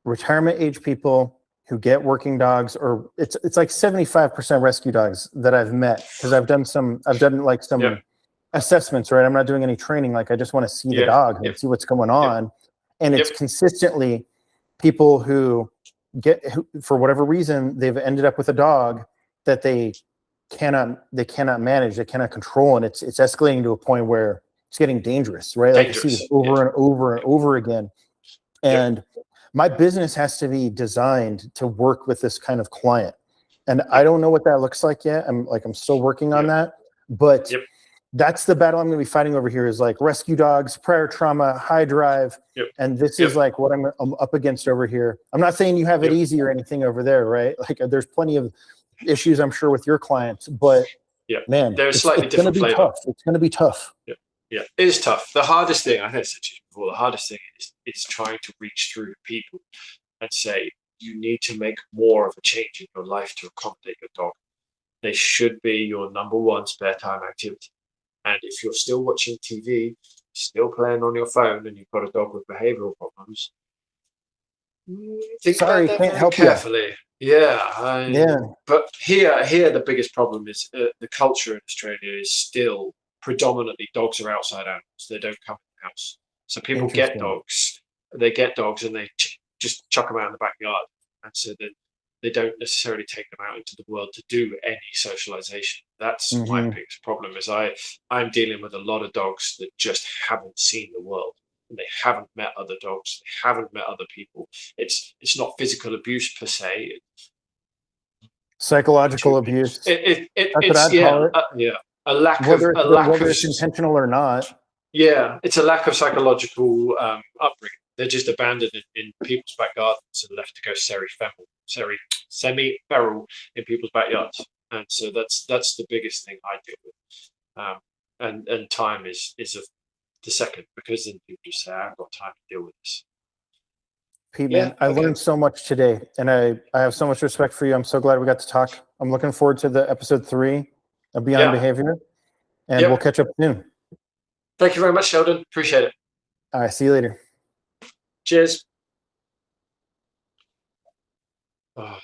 retirement age people who get working dogs, or it's like 75% rescue dogs that I've met, because I've done some assessments, right? I'm not doing any training. Like I just want to see the dog and see what's going on. And it's consistently people who for whatever reason, they've ended up with a dog that they cannot manage, they cannot control. And it's escalating to a point where it's getting dangerous, right? Like I see this over and over and over again. And my business has to be designed to work with this kind of client. And I don't know what that looks like yet. I'm still working on that, but that's the battle I'm going to be fighting over here, is like rescue dogs, prior trauma, high drive. And this is like what I'm up against over here. I'm not saying you have it easy or anything over there, right? Like there's plenty of issues, I'm sure, with your clients, but man, there's slightly different flavor. Tough. It's going to be tough. Yeah, it is tough. The hardest thing, I think I said to you before, the hardest thing is trying to reach through people and say, you need to make more of a change in your life to accommodate your dog. They should be your number one spare time activity. And if you're still watching TV, still playing on your phone, and you've got a dog with behavioral problems, think about that very carefully. But here the biggest problem is the culture in Australia is still predominantly dogs are outside animals. They don't come in the house. So people get dogs. They get dogs and they just chuck them out in the backyard. And so that they don't necessarily take them out into the world to do any socialization. That's my biggest problem, is I'm dealing with a lot of dogs that just haven't seen the world. and they haven't met other dogs, they haven't met other people. It's not physical abuse per se. Psychological abuse. It's a lack whether of it's intentional or not. Yeah, it's a lack of psychological upbringing. They're just abandoned in people's back gardens and left to go semi-feral in people's backyards. And so that's the biggest thing I deal with. And time is the second, because then people just say, I've got time to deal with this. Pete, man, I learned so much today, and I have so much respect for you. I'm so glad we got to talk. I'm looking forward to the episode 3 of Beyond Behavior, and we'll catch up soon. Thank you very much, Sheldon. Appreciate it. All right, see you later. Cheers. Oh,